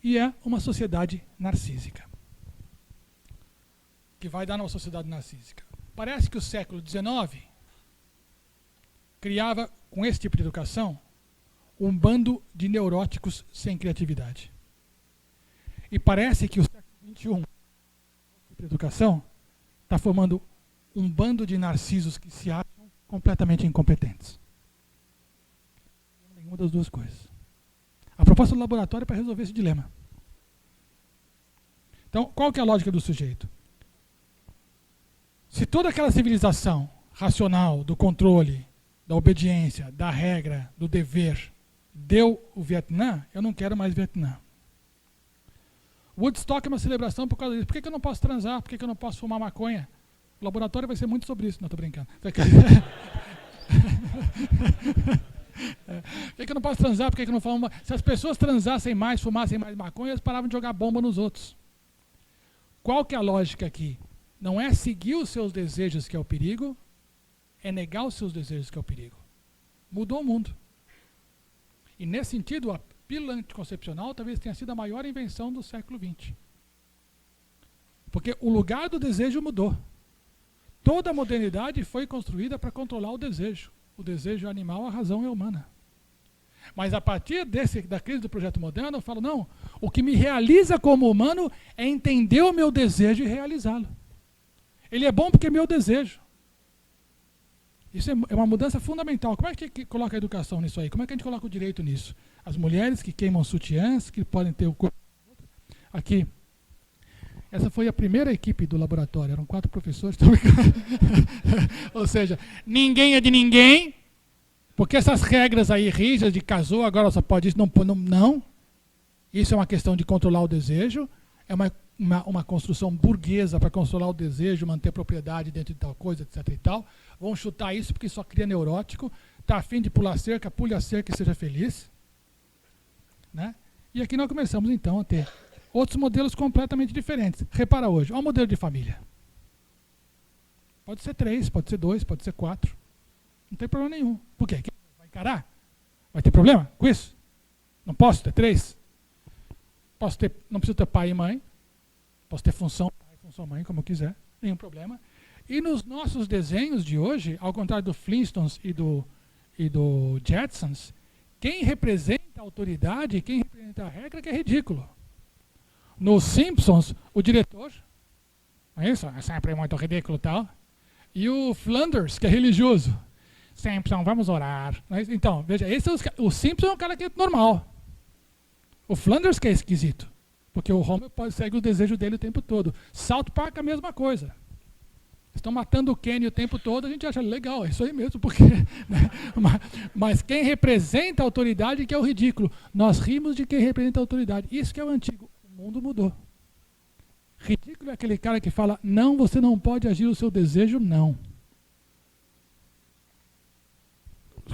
E é uma sociedade narcísica, que vai dar numa sociedade narcísica. Parece que o século XIX criava, com esse tipo de educação, um bando de neuróticos sem criatividade. E parece que o século XXI, de educação, está formando um bando de narcisos que se acham completamente incompetentes. Nenhuma das duas coisas. A proposta do laboratório é para resolver esse dilema. Então, qual que é a lógica do sujeito? Se toda aquela civilização racional do controle, da obediência, da regra, do dever, deu o Vietnã, eu não quero mais Vietnã. Woodstock é uma celebração por causa disso. Por que eu não posso transar? Por que eu não posso fumar maconha? O laboratório vai ser muito sobre isso. Não, estou brincando. Por que eu não posso transar? Por que eu não fumo? Se as pessoas transassem mais, fumassem mais maconha, eles paravam de jogar bomba nos outros. Qual que é a lógica aqui? Não é seguir os seus desejos que é o perigo, é negar os seus desejos que é o perigo. Mudou o mundo. E nesse sentido, a pílula anticoncepcional talvez tenha sido a maior invenção do século XX. Porque o lugar do desejo mudou. Toda a modernidade foi construída para controlar o desejo. O desejo é animal, a razão é humana. Mas a partir da crise do projeto moderno, eu falo, não, o que me realiza como humano é entender o meu desejo e realizá-lo. Ele é bom porque é meu desejo. Isso é uma mudança fundamental. Como é que coloca a educação nisso aí? Como é que a gente coloca o direito nisso? As mulheres que queimam sutiãs, que podem ter o corpo... Aqui. Essa foi a primeira equipe do laboratório. Eram 4 professores. Ou seja, ninguém é de ninguém, porque essas regras aí rígidas de casou, agora só pode isso, não. Isso é uma questão de controlar o desejo. É uma construção burguesa para controlar o desejo, manter propriedade dentro de tal coisa, etc. e tal. Vão chutar isso porque só cria neurótico. Está a fim de pular cerca, pule a cerca e seja feliz. Né? E aqui nós começamos então a ter outros modelos completamente diferentes. Repara hoje, olha o modelo de família. Pode ser 3, pode ser 2, pode ser 4. Não tem problema nenhum. Por quê? Vai encarar? Vai ter problema com isso? Não posso ter 3? Não preciso ter pai e mãe. Posso ter função pai, função mãe, como eu quiser. Nenhum problema. E nos nossos desenhos de hoje, ao contrário do Flintstones e do Jetsons, quem representa a autoridade, quem representa a regra, que é ridículo. Nos Simpsons, o diretor, não é isso? É sempre muito ridículo e tal. E o Flanders, que é religioso. Simpson, vamos orar. Então, veja, o Simpson é um cara que é normal. O Flanders que é esquisito. Porque o Homer segue o desejo dele o tempo todo. South Park é a mesma coisa. Estão matando o Kenny o tempo todo, a gente acha legal, é isso aí mesmo, porque... Né? Mas quem representa a autoridade que é o ridículo. Nós rimos de quem representa a autoridade. Isso que é o antigo. O mundo mudou. Ridículo é aquele cara que fala, não, você não pode agir o seu desejo, não.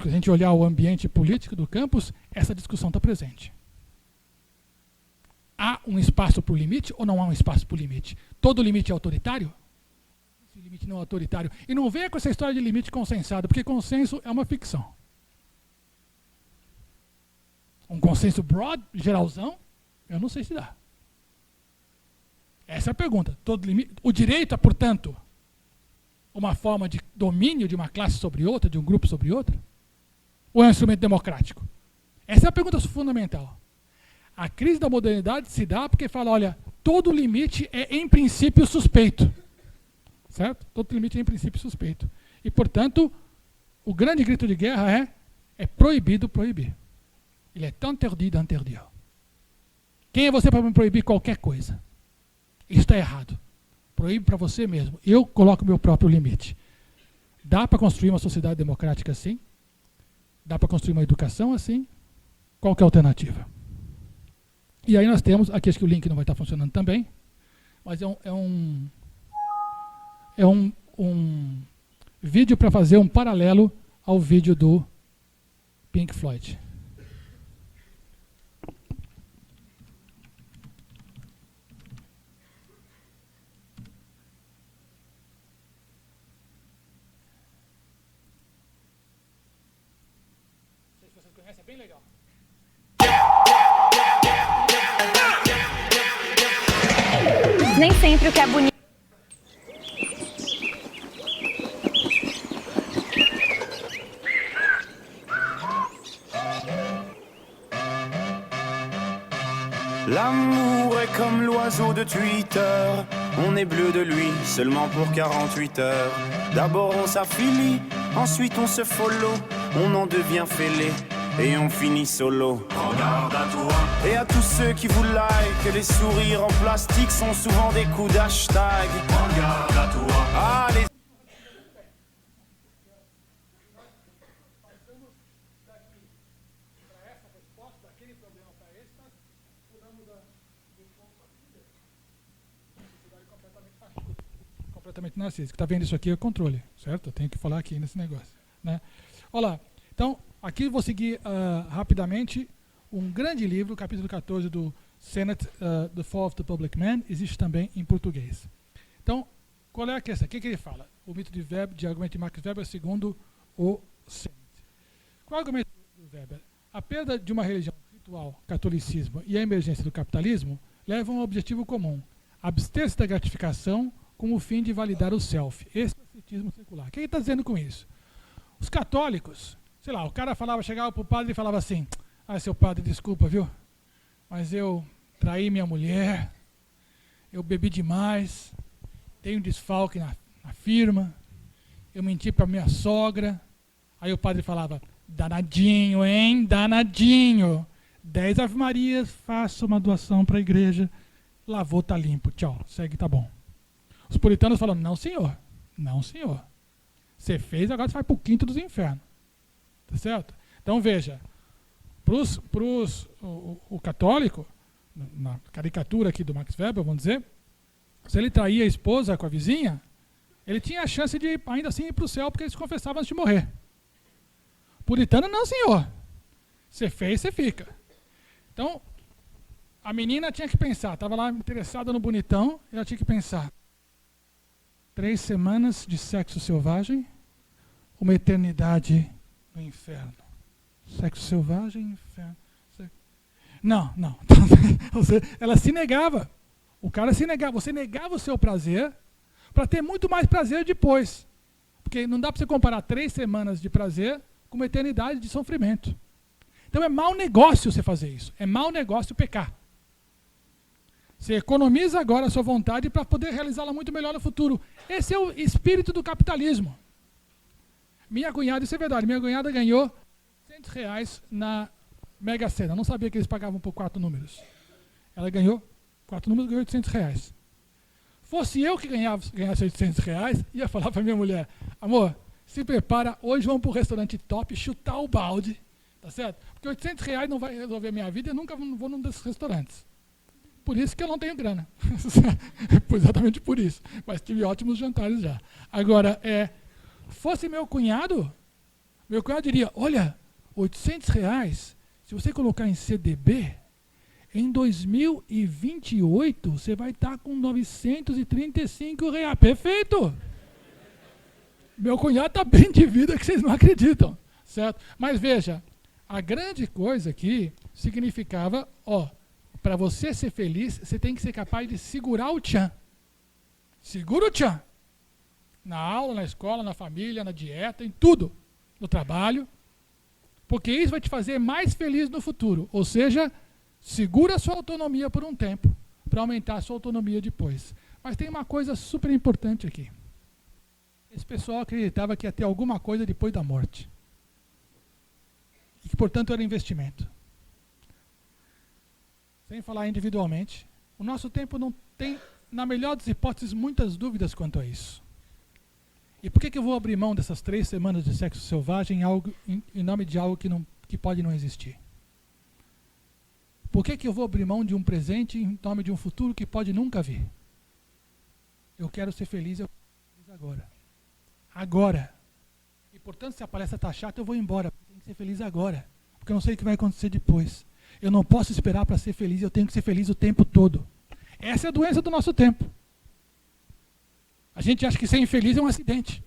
Se a gente olhar o ambiente político do campus, essa discussão está presente. Há um espaço para o limite ou não há um espaço para o limite? Todo limite é autoritário? Esse limite não é autoritário. E não venha com essa história de limite consensado, porque consenso é uma ficção. Um consenso broad, geralzão, eu não sei se dá. Essa é a pergunta. Todo limite, o direito é, portanto, uma forma de domínio de uma classe sobre outra, de um grupo sobre outra? Ou é um instrumento democrático? Essa é a pergunta fundamental. A crise da modernidade se dá porque fala, olha, todo limite é em princípio suspeito. Certo? Todo limite é em princípio suspeito. E, portanto, o grande grito de guerra é proibido proibir. Ele é interdit d'interdire. Quem é você para me proibir qualquer coisa? Isso está errado. Proíbe para você mesmo. Eu coloco meu próprio limite. Dá para construir uma sociedade democrática assim? Dá para construir uma educação assim? Qual que é a alternativa? E aí nós temos, aqui acho que o link não vai estar funcionando também, mas é um vídeo para fazer um paralelo ao vídeo do Pink Floyd. Não sei se vocês conhecem, é bem legal. Nem sempre o que é bonito. L'amour est comme l'oiseau de Twitter. On est bleu de lui seulement pour 48 heures. D'abord on s'affilie, ensuite on se follow, on en devient fêlé. et on finit solo. Prends garde à toi. Et à tous ceux qui vous like, les sourires en plastique sont souvent des coups d'hashtag. Prends garde à toi. Ah, les completamente narcísico. Está vendo isso aqui? É controle, certo? Eu tenho que falar aqui nesse negócio, né? Olha lá. Então, aqui eu vou seguir rapidamente um grande livro, capítulo 14 do Senate, The Fall of the Public Man, existe também em português. Então, qual é a questão? O que ele fala? O mito de Weber, de argumento de Max Weber, segundo o Senate. Qual é o argumento do Weber? A perda de uma religião ritual, catolicismo, e a emergência do capitalismo levam a um objetivo comum: abster-se da gratificação com o fim de validar o self. Esse é o ascetismo secular. O que ele está dizendo com isso? Os católicos, sei lá, o cara chegava para o padre e falava assim: ah, seu padre, desculpa, viu? Mas eu traí minha mulher, eu bebi demais, tenho desfalque na firma, eu menti para minha sogra. Aí o padre falava: danadinho, hein? Danadinho. 10 Ave Marias, faça uma doação para a igreja, lavou, tá limpo, tchau, segue, tá bom. Os puritanos falam: não, senhor, não, senhor. Você fez, agora você vai para o quinto dos infernos. Tá certo? Então, veja, o católico, na caricatura aqui do Max Weber, vamos dizer, se ele traía a esposa com a vizinha, ele tinha a chance de, ainda assim, ir para o céu, porque ele se confessava antes de morrer. Puritano, não, senhor. Você fez, você fica. Então, a menina tinha que pensar, estava lá interessada no bonitão, ela tinha que pensar: 3 semanas de sexo selvagem, uma eternidade no inferno. Sexo selvagem, inferno. Não. Ela se negava. O cara se negava. Você negava o seu prazer para ter muito mais prazer depois. Porque não dá para você comparar 3 semanas de prazer com uma eternidade de sofrimento. Então é mau negócio você fazer isso. É mau negócio pecar. Você economiza agora a sua vontade para poder realizá-la muito melhor no futuro. Esse é o espírito do capitalismo. Minha cunhada, isso é verdade, minha cunhada ganhou R$100 na Mega Sena. Eu não sabia que eles pagavam por 4 números. Ela ganhou 4 números, ganhou R$800. Fosse eu que ganhasse R$800, ia falar para minha mulher: amor, se prepara, hoje vamos para o restaurante top, chutar o balde, tá certo? Porque R$800 não vai resolver a minha vida e eu nunca vou num desses restaurantes. Por isso que eu não tenho grana. Exatamente por isso. Mas tive ótimos jantares já. Agora, fosse meu cunhado diria: olha, R$800, se você colocar em CDB, em 2028 você vai estar com R$935. Perfeito! Meu cunhado está bem de vida que vocês não acreditam. Certo? Mas veja, a grande coisa aqui significava, para você ser feliz, você tem que ser capaz de segurar o tchan. Segura o tchan. Na aula, na escola, na família, na dieta, em tudo. No trabalho. Porque isso vai te fazer mais feliz no futuro. Ou seja, segura a sua autonomia por um tempo, para aumentar a sua autonomia depois. Mas tem uma coisa super importante aqui. Esse pessoal acreditava que ia ter alguma coisa depois da morte. E que, portanto, era investimento. Sem falar individualmente, o nosso tempo não tem, na melhor das hipóteses, muitas dúvidas quanto a isso. E por que eu vou abrir mão dessas 3 semanas de sexo selvagem em nome de algo que pode não existir? Por que eu vou abrir mão de um presente em nome de um futuro que pode nunca vir? Eu quero ser feliz, eu quero ser feliz agora. Agora. E, portanto, se a palestra está chata, eu vou embora. Eu tenho que ser feliz agora, porque eu não sei o que vai acontecer depois. Eu não posso esperar para ser feliz, eu tenho que ser feliz o tempo todo. Essa é a doença do nosso tempo. A gente acha que ser infeliz é um acidente.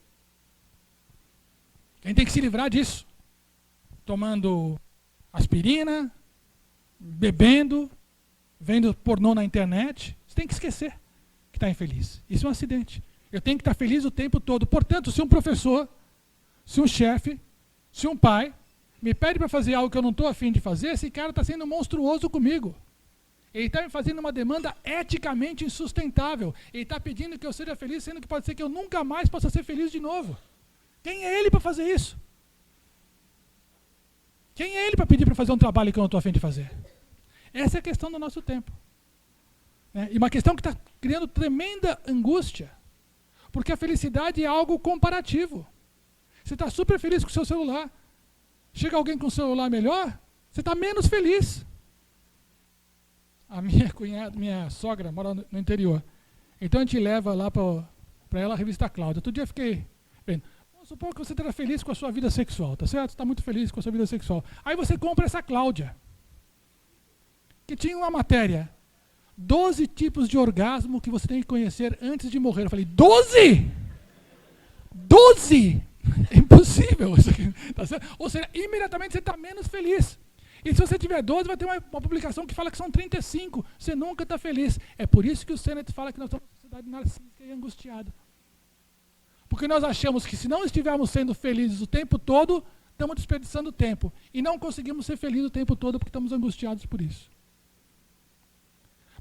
A gente tem que se livrar disso. Tomando aspirina, bebendo, vendo pornô na internet. Você tem que esquecer que está infeliz. Isso é um acidente. Eu tenho que estar feliz o tempo todo. Portanto, se um professor, se um chefe, se um pai me pede para fazer algo que eu não estou afim de fazer, esse cara está sendo monstruoso comigo. Ele está me fazendo uma demanda eticamente insustentável. Ele está pedindo que eu seja feliz, sendo que pode ser que eu nunca mais possa ser feliz de novo. Quem é ele para fazer isso? Quem é ele para pedir para fazer um trabalho que eu não estou a fim de fazer? Essa é a questão do nosso tempo. E uma questão que está criando tremenda angústia. Porque a felicidade é algo comparativo. Você está super feliz com o seu celular. Chega alguém com um celular melhor, você está menos feliz. A minha sogra mora no interior. Então a gente leva lá para ela a revista Cláudia. Outro dia eu fiquei vendo. Vamos supor que você está feliz com a sua vida sexual, tá certo? Você está muito feliz com a sua vida sexual. Aí você compra essa Cláudia, que tinha uma matéria. 12 tipos de orgasmo que você tem que conhecer antes de morrer. Eu falei, 12? 12? É impossível. Tá certo? Ou seja, imediatamente você está menos feliz. E se você tiver 12, vai ter uma publicação que fala que são 35. Você nunca está feliz. É por isso que o Sennett fala que nós estamos numa sociedade narcísica e angustiada. Porque nós achamos que se não estivermos sendo felizes o tempo todo, estamos desperdiçando tempo. E não conseguimos ser felizes o tempo todo porque estamos angustiados por isso.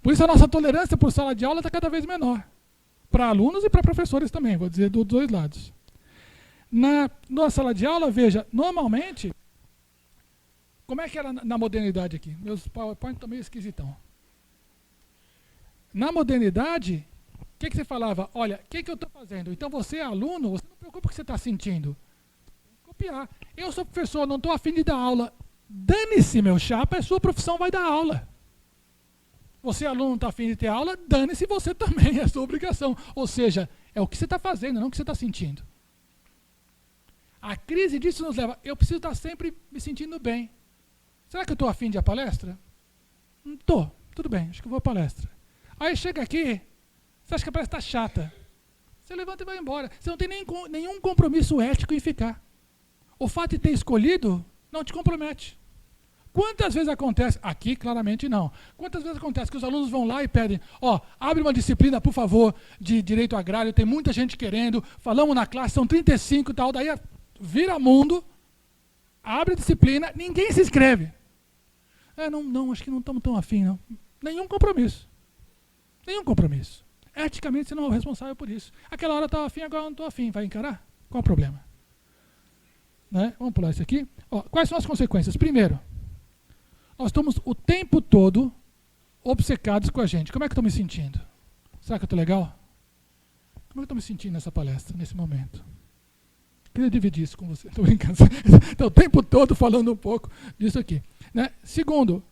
Por isso a nossa tolerância por sala de aula está cada vez menor. Para alunos e para professores também, vou dizer dos dois lados. Na sala de aula, veja, normalmente, como é que era na modernidade aqui? Meus PowerPoint estão meio esquisitão. Na modernidade, o que você falava? Olha, o que eu estou fazendo? Então você é aluno, você não preocupa com o que você está sentindo. Copiar. Eu sou professor, não estou a fim de dar aula. Dane-se, meu chapa, a sua profissão vai dar aula. Você, aluno, não está a fim de ter aula, dane-se você também, é a sua obrigação. Ou seja, é o que você está fazendo, não o que você está sentindo. A crise disso nos leva, eu preciso estar sempre me sentindo bem. Será que eu estou a fim de ir à palestra? Não estou, tudo bem, acho que eu vou à palestra. Aí chega aqui, você acha que a palestra está chata. Você levanta e vai embora. Você não tem nenhum compromisso ético em ficar. O fato de ter escolhido não te compromete. Quantas vezes acontece, aqui claramente não, quantas vezes acontece que os alunos vão lá e pedem, abre uma disciplina, por favor, de direito agrário, tem muita gente querendo, falamos na classe, são 35 e tal, daí vira mundo, abre a disciplina, ninguém se inscreve. Não, acho que não estamos tão afim, não. Nenhum compromisso. Nenhum compromisso. Eticamente você não é o responsável por isso. Aquela hora eu estava afim, agora eu não estou afim, vai encarar? Qual o problema? Né? Vamos pular isso aqui. Quais são as consequências? Primeiro, nós estamos o tempo todo obcecados com a gente. Como é que eu estou me sentindo? Será que eu estou legal? Como é que eu estou me sentindo nessa palestra, nesse momento? Queria dividir isso com você. Estou brincando. Então, o tempo todo falando um pouco disso aqui. Né? Segundo,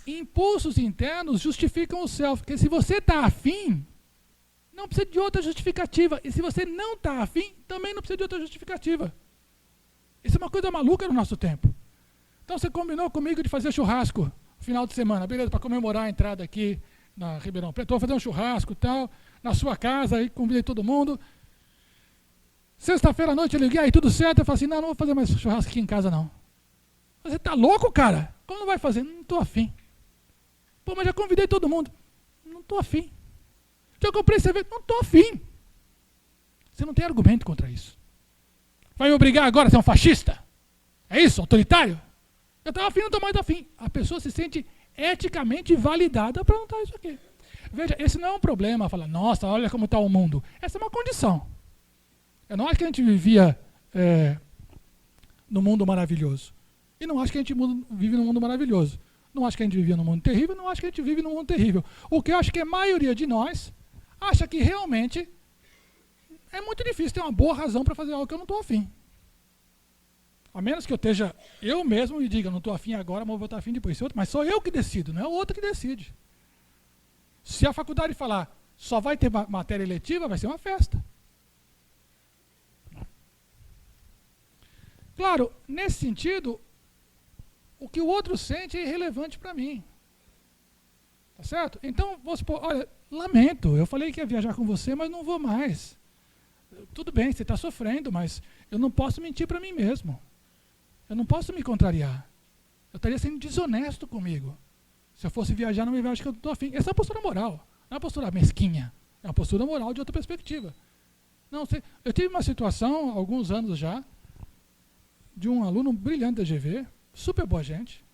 impulsos internos justificam o self. Porque se você está afim, não precisa de outra justificativa. E se você não está afim, também não precisa de outra justificativa. Isso é uma coisa maluca no nosso tempo. Então você combinou comigo de fazer churrasco no final de semana, beleza, para comemorar a entrada aqui na Ribeirão Preto. Vou fazer um churrasco e tal, na sua casa, aí convidei todo mundo. Sexta-feira à noite eu liguei, aí tudo certo, eu falei assim, não vou fazer mais churrasco aqui em casa não. Você tá louco, cara? Como não vai fazer? Não estou afim. Pô, mas já convidei todo mundo. Não estou afim. Já comprei cerveja? Não estou afim. Você não tem argumento contra isso. Vai me obrigar agora a ser um fascista? É isso? Autoritário? Eu estava afim, não estou mais afim. A pessoa se sente eticamente validada para não estar isso aqui. Veja, esse não é um problema, falar, nossa, olha como está o mundo. Essa é uma condição. Eu não acho que a gente vivia no mundo maravilhoso. E não acho que a gente vive num mundo maravilhoso. Não acho que a gente vivia num mundo terrível, não acho que a gente vive num mundo terrível. O que eu acho que a maioria de nós acha que realmente é muito difícil ter uma boa razão para fazer algo que eu não estou afim. A menos que eu esteja eu mesmo e diga, não estou afim agora, mas vou estar afim depois. Mas sou eu que decido, não é o outro que decide. Se a faculdade falar, só vai ter matéria eletiva, vai ser uma festa. Claro, nesse sentido, o que o outro sente é irrelevante para mim. Tá certo? Então, vou supor, olha, lamento, eu falei que ia viajar com você, mas não vou mais. Tudo bem, você está sofrendo, mas eu não posso mentir para mim mesmo. Eu não posso me contrariar. Eu estaria sendo desonesto comigo. Se eu fosse viajar, não me viajo que eu não estou afim. Essa é uma postura moral, não é uma postura mesquinha. É uma postura moral de outra perspectiva. Não, eu tive uma situação, há alguns anos já, de um aluno brilhante da GV, super boa gente.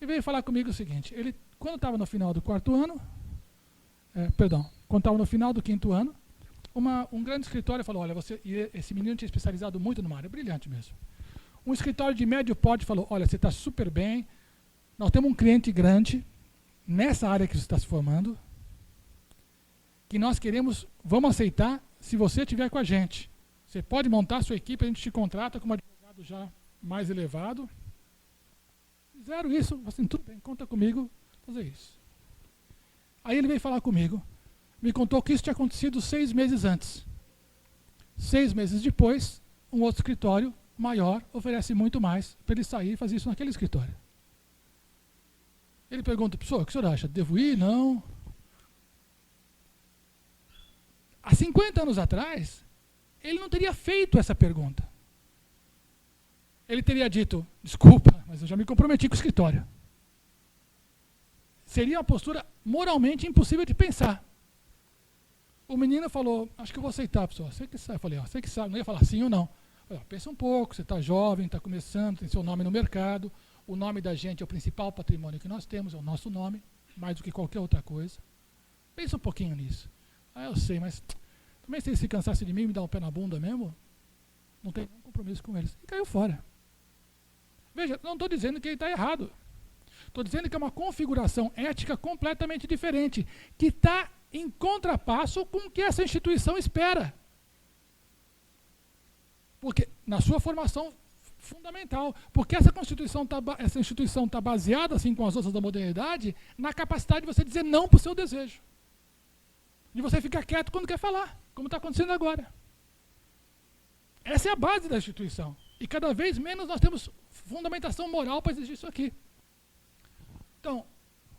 Ele veio falar comigo o seguinte, ele, quando estava no final do quarto ano, quando estava no final do quinto ano, um grande escritório falou, olha, esse menino tinha especializado muito numa área, brilhante mesmo. Um escritório de médio porte falou, olha, você está super bem, nós temos um cliente grande nessa área que você está se formando, que nós queremos, vamos aceitar se você estiver com a gente. Você pode montar a sua equipe, a gente te contrata como advogado já mais elevado. Fizeram isso, assim, tudo bem, conta comigo, fazer isso. Aí ele veio falar comigo, me contou que isso tinha acontecido 6 meses antes. 6 meses depois, um outro escritório maior oferece muito mais para ele sair e fazer isso naquele escritório. Ele pergunta, professor, o que o senhor acha? Devo ir? Não. Há 50 anos atrás, ele não teria feito essa pergunta. Ele teria dito, desculpa, mas eu já me comprometi com o escritório. Seria uma postura moralmente impossível de pensar. O menino falou, acho que eu vou aceitar, professor. Você que sabe. Eu falei, você que sabe. Não ia falar sim ou não. Eu falei, pensa um pouco, você está jovem, está começando, tem seu nome no mercado. O nome da gente é o principal patrimônio que nós temos, é o nosso nome, mais do que qualquer outra coisa. Pensa um pouquinho nisso. Eu sei, mas também se ele se cansasse de mim, me dar um pé na bunda mesmo, não tem nenhum compromisso com eles. E caiu fora. Veja, não estou dizendo que ele está errado. Estou dizendo que é uma configuração ética completamente diferente, que está em contrapasso com o que essa instituição espera. Porque na sua formação fundamental, porque essa instituição está baseada, assim como as outras da modernidade, na capacidade de você dizer não para o seu desejo. De você ficar quieto quando quer falar, como está acontecendo agora. Essa é a base da instituição. E cada vez menos nós temos fundamentação moral para exigir isso aqui. Então,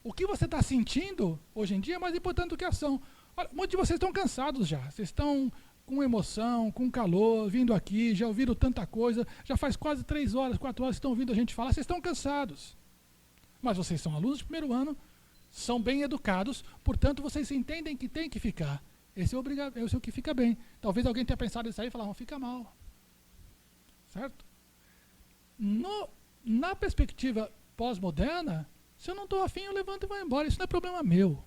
o que você está sentindo hoje em dia é mais importante do que a ação. Olha, muitos de vocês estão cansados já. Vocês estão com emoção, com calor, vindo aqui, já ouviram tanta coisa, já faz quase 3 horas, 4 horas que estão ouvindo a gente falar, vocês estão cansados. Mas vocês são alunos de primeiro ano, são bem educados, portanto vocês entendem que tem que ficar. Esse é o que fica bem. Talvez alguém tenha pensado em sair e falar, não, fica mal. Certo? Na perspectiva pós-moderna, se eu não estou afim, eu levanto e vou embora. Isso não é problema meu.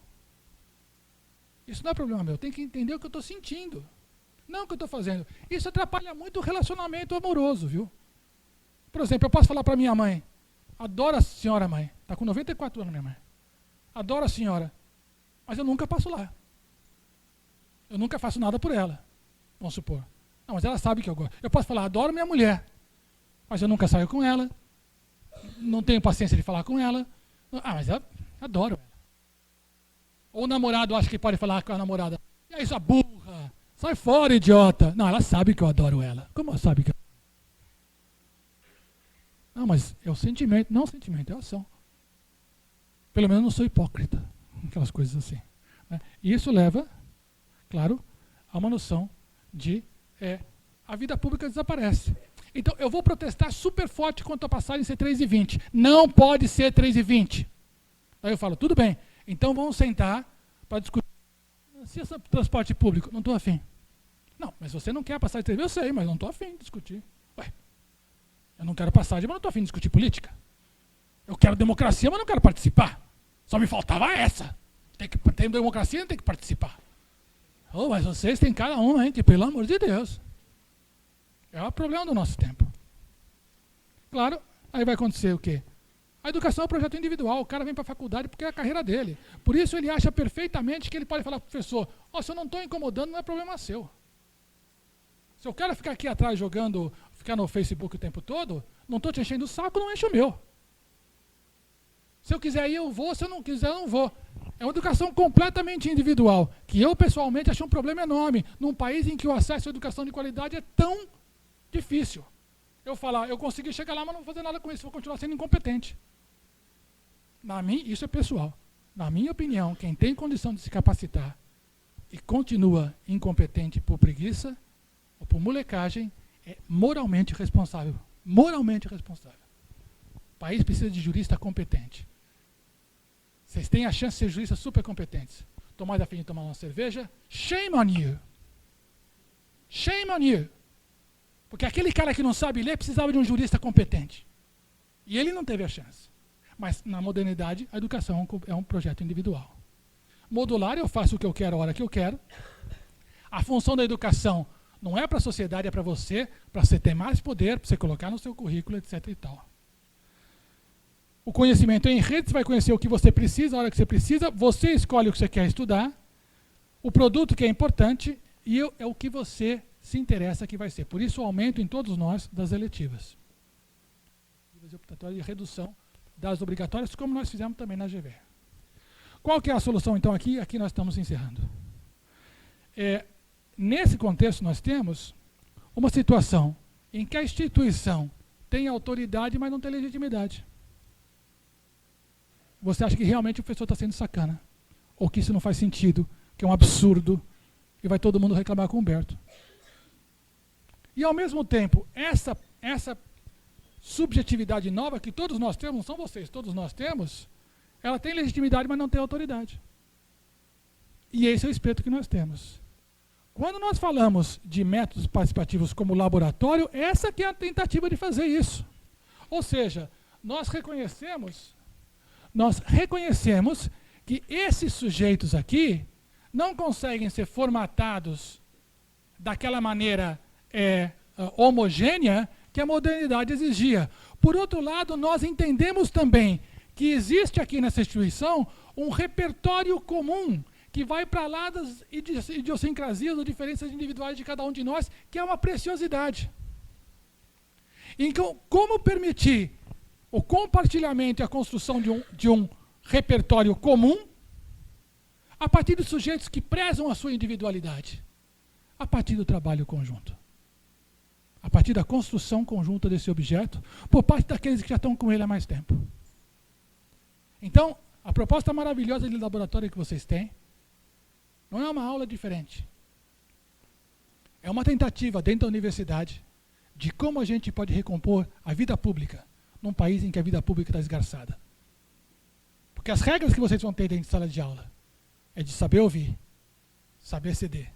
Isso não é problema meu. Tem que entender o que eu estou sentindo. Não o que eu estou fazendo. Isso atrapalha muito o relacionamento amoroso, viu? Por exemplo, eu posso falar para minha mãe, adoro a senhora, mãe. Está com 94 anos, minha mãe. Adoro a senhora. Mas eu nunca passo lá. Eu nunca faço nada por ela. Vamos supor. Não, mas ela sabe que eu gosto. Eu posso falar, adoro minha mulher. Mas eu nunca saio com ela. Não tenho paciência de falar com ela. Mas eu adoro ela. Ou o namorado acha que pode falar com a namorada. E aí, sua burra. Sai fora, idiota. Não, ela sabe que eu adoro ela. Como ela sabe que eu... Não, mas é o sentimento. Não é o sentimento, é a ação. Pelo menos eu não sou hipócrita. Aquelas coisas assim. Né? E isso leva, claro, a uma noção de a vida pública desaparece. Então, eu vou protestar super forte quanto a passagem ser 3,20. Não pode ser 3,20. Aí eu falo, tudo bem. Então vamos sentar para discutir. Se esse transporte público, não estou afim. Não, mas você não quer passar de 3,20, eu sei, mas não estou afim de discutir. Ué, eu não quero passagem, mas não estou afim de discutir política. Eu quero democracia, mas não quero participar. Só me faltava essa. Tem democracia, não tem que participar. Oh, mas vocês têm cada um, hein, que pelo amor de Deus. É o problema do nosso tempo. Claro, aí vai acontecer o quê? A educação é um projeto individual, o cara vem para a faculdade porque é a carreira dele. Por isso ele acha perfeitamente que ele pode falar para o professor, se eu não estou incomodando, não é problema seu. Se eu quero ficar aqui atrás jogando, ficar no Facebook o tempo todo, não estou te enchendo o saco, não enche o meu. Se eu quiser ir, eu vou, se eu não quiser, eu não vou. É uma educação completamente individual, que eu pessoalmente acho um problema enorme, num país em que o acesso à educação de qualidade é tão difícil. Eu falar, eu consegui chegar lá, mas não vou fazer nada com isso, vou continuar sendo incompetente. Isso é pessoal. Na minha opinião, quem tem condição de se capacitar e continua incompetente por preguiça ou por molecagem, é moralmente responsável. Moralmente responsável. O país precisa de jurista competente. Vocês têm a chance de ser juristas super competentes. Estou mais a fim de tomar uma cerveja? Shame on you. Shame on you. Porque aquele cara que não sabe ler precisava de um jurista competente. E ele não teve a chance. Mas, na modernidade, a educação é um projeto individual. Modular, eu faço o que eu quero, a hora que eu quero. A função da educação, Não é para a sociedade, é para você ter mais poder, para você colocar no seu currículo, etc. e tal. O conhecimento é em rede, você vai conhecer o que você precisa, a hora que você precisa, você escolhe o que você quer estudar, o produto que é importante e é o que você se interessa que vai ser. Por isso o aumento em todos nós das eletivas. E redução das obrigatórias, como nós fizemos também na GV. Qual que é a solução então aqui? Aqui nós estamos encerrando. Nesse contexto nós temos uma situação em que a instituição tem autoridade, mas não tem legitimidade. Você acha que realmente o professor está sendo sacana, ou que isso não faz sentido, que é um absurdo, e vai todo mundo reclamar com o Humberto. E ao mesmo tempo, essa subjetividade nova que todos nós temos, não são vocês, todos nós temos, ela tem legitimidade, mas não tem autoridade. E esse é o espírito que nós temos. Quando nós falamos de métodos participativos como laboratório, essa que é a tentativa de fazer isso. Ou seja, nós reconhecemos que esses sujeitos aqui não conseguem ser formatados daquela maneira homogênea que a modernidade exigia. Por outro lado, nós entendemos também que existe aqui nessa instituição um repertório comum que vai para lá das idiosincrasias ou diferenças individuais de cada um de nós, que é uma preciosidade. Então, como permitir o compartilhamento e a construção de um repertório comum a partir de sujeitos que prezam a sua individualidade? A partir do trabalho conjunto. A partir da construção conjunta desse objeto, por parte daqueles que já estão com ele há mais tempo. Então, a proposta maravilhosa de laboratório que vocês têm não é uma aula diferente. É uma tentativa dentro da universidade de como a gente pode recompor a vida pública num país em que a vida pública está esgarçada. Porque as regras que vocês vão ter dentro de sala de aula é de saber ouvir, saber ceder,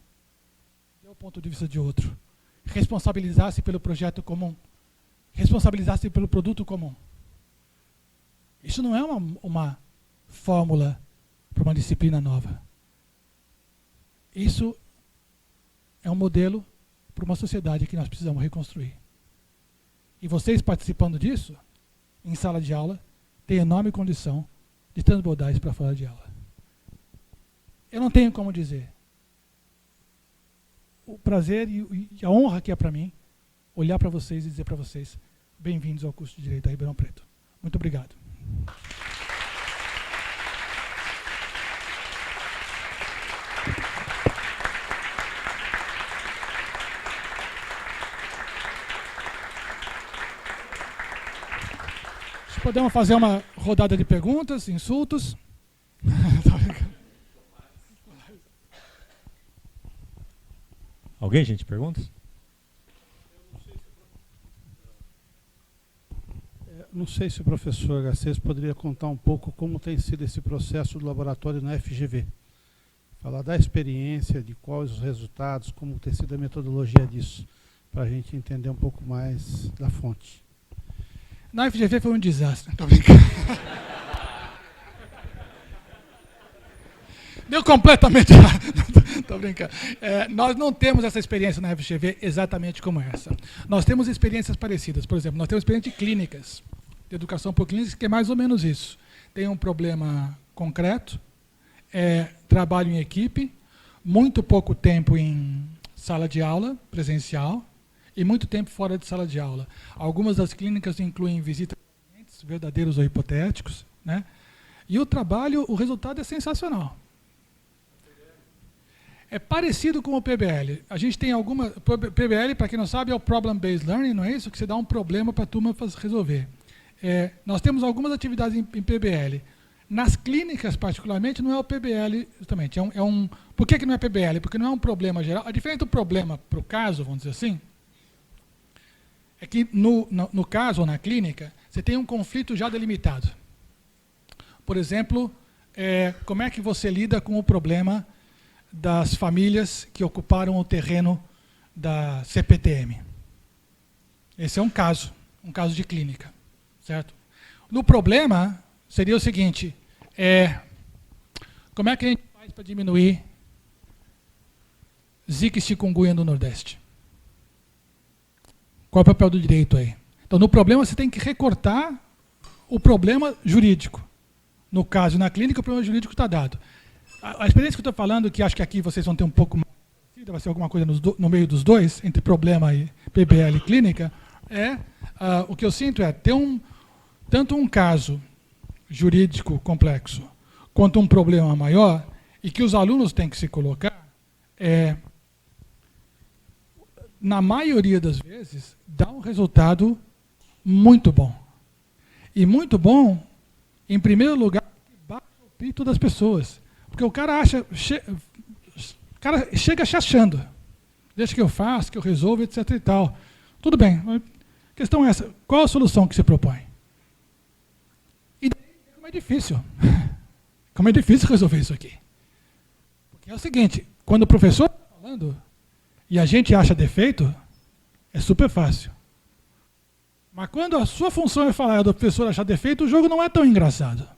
ter o ponto de vista de outro, responsabilizar-se pelo projeto comum, responsabilizar-se pelo produto comum. Isso não é uma fórmula para uma disciplina nova. Isso é um modelo para uma sociedade que nós precisamos reconstruir. E vocês participando disso, em sala de aula, têm enorme condição de transbordar isso para fora de aula. Eu não tenho como dizer. O prazer e a honra que é para mim olhar para vocês e dizer para vocês: bem-vindos ao curso de Direito da Ribeirão Preto. Muito obrigado. Podemos fazer uma rodada de perguntas, insultos. Alguém, gente, perguntas? Não sei se o professor Garcês poderia contar um pouco como tem sido esse processo do laboratório na FGV. Falar da experiência, de quais os resultados, como tem sido a metodologia disso, para a gente entender um pouco mais da fonte. Na FGV foi um desastre. Estou brincando. Deu completamente errado. Estou brincando. Nós não temos essa experiência na FGV exatamente como essa. Nós temos experiências parecidas. Por exemplo, nós temos experiências de clínicas, de educação por clínicas, que é mais ou menos isso. Tem um problema concreto, trabalho em equipe, muito pouco tempo em sala de aula presencial, e muito tempo fora de sala de aula. Algumas das clínicas incluem visitas a pacientes, verdadeiros ou hipotéticos, né? E o trabalho, o resultado é sensacional. É parecido com o PBL. A gente tem alguma... PBL, para quem não sabe, é o Problem Based Learning, não é isso? Que você dá um problema para a turma resolver. Nós temos algumas atividades em PBL. Nas clínicas, particularmente, não é o PBL, justamente. Por que não é PBL? Porque não é um problema geral. A diferença do problema para o caso, vamos dizer assim, é que no caso ou na clínica, você tem um conflito já delimitado. Por exemplo, como é que você lida com o problema das famílias que ocuparam o terreno da CPTM? Esse é um caso de clínica, certo? No problema, seria o seguinte, como é que a gente faz para diminuir Zika e chikungunya no Nordeste? Qual é o papel do direito aí? Então, no problema, você tem que recortar o problema jurídico. No caso, na clínica, o problema jurídico está dado. A experiência que eu estou falando, que acho que aqui vocês vão ter um pouco mais, vai ser alguma coisa no meio dos dois, entre problema e PBL e clínica, o que eu sinto é ter tanto um caso jurídico complexo quanto um problema maior, e que os alunos têm que se colocar, na maioria das vezes, dá um resultado muito bom. E muito bom, em primeiro lugar, bate o peito das pessoas. Porque o cara chega se achando. Deixa que eu faço, que eu resolvo, etc. e tal. Tudo bem. A questão é essa. Qual a solução que você propõe? E daí, como é difícil. Como é difícil resolver isso aqui. Porque é o seguinte, quando o professor está falando e a gente acha defeito, é super fácil. Mas quando a sua função é falar do professor achar defeito, o jogo não é tão engraçado.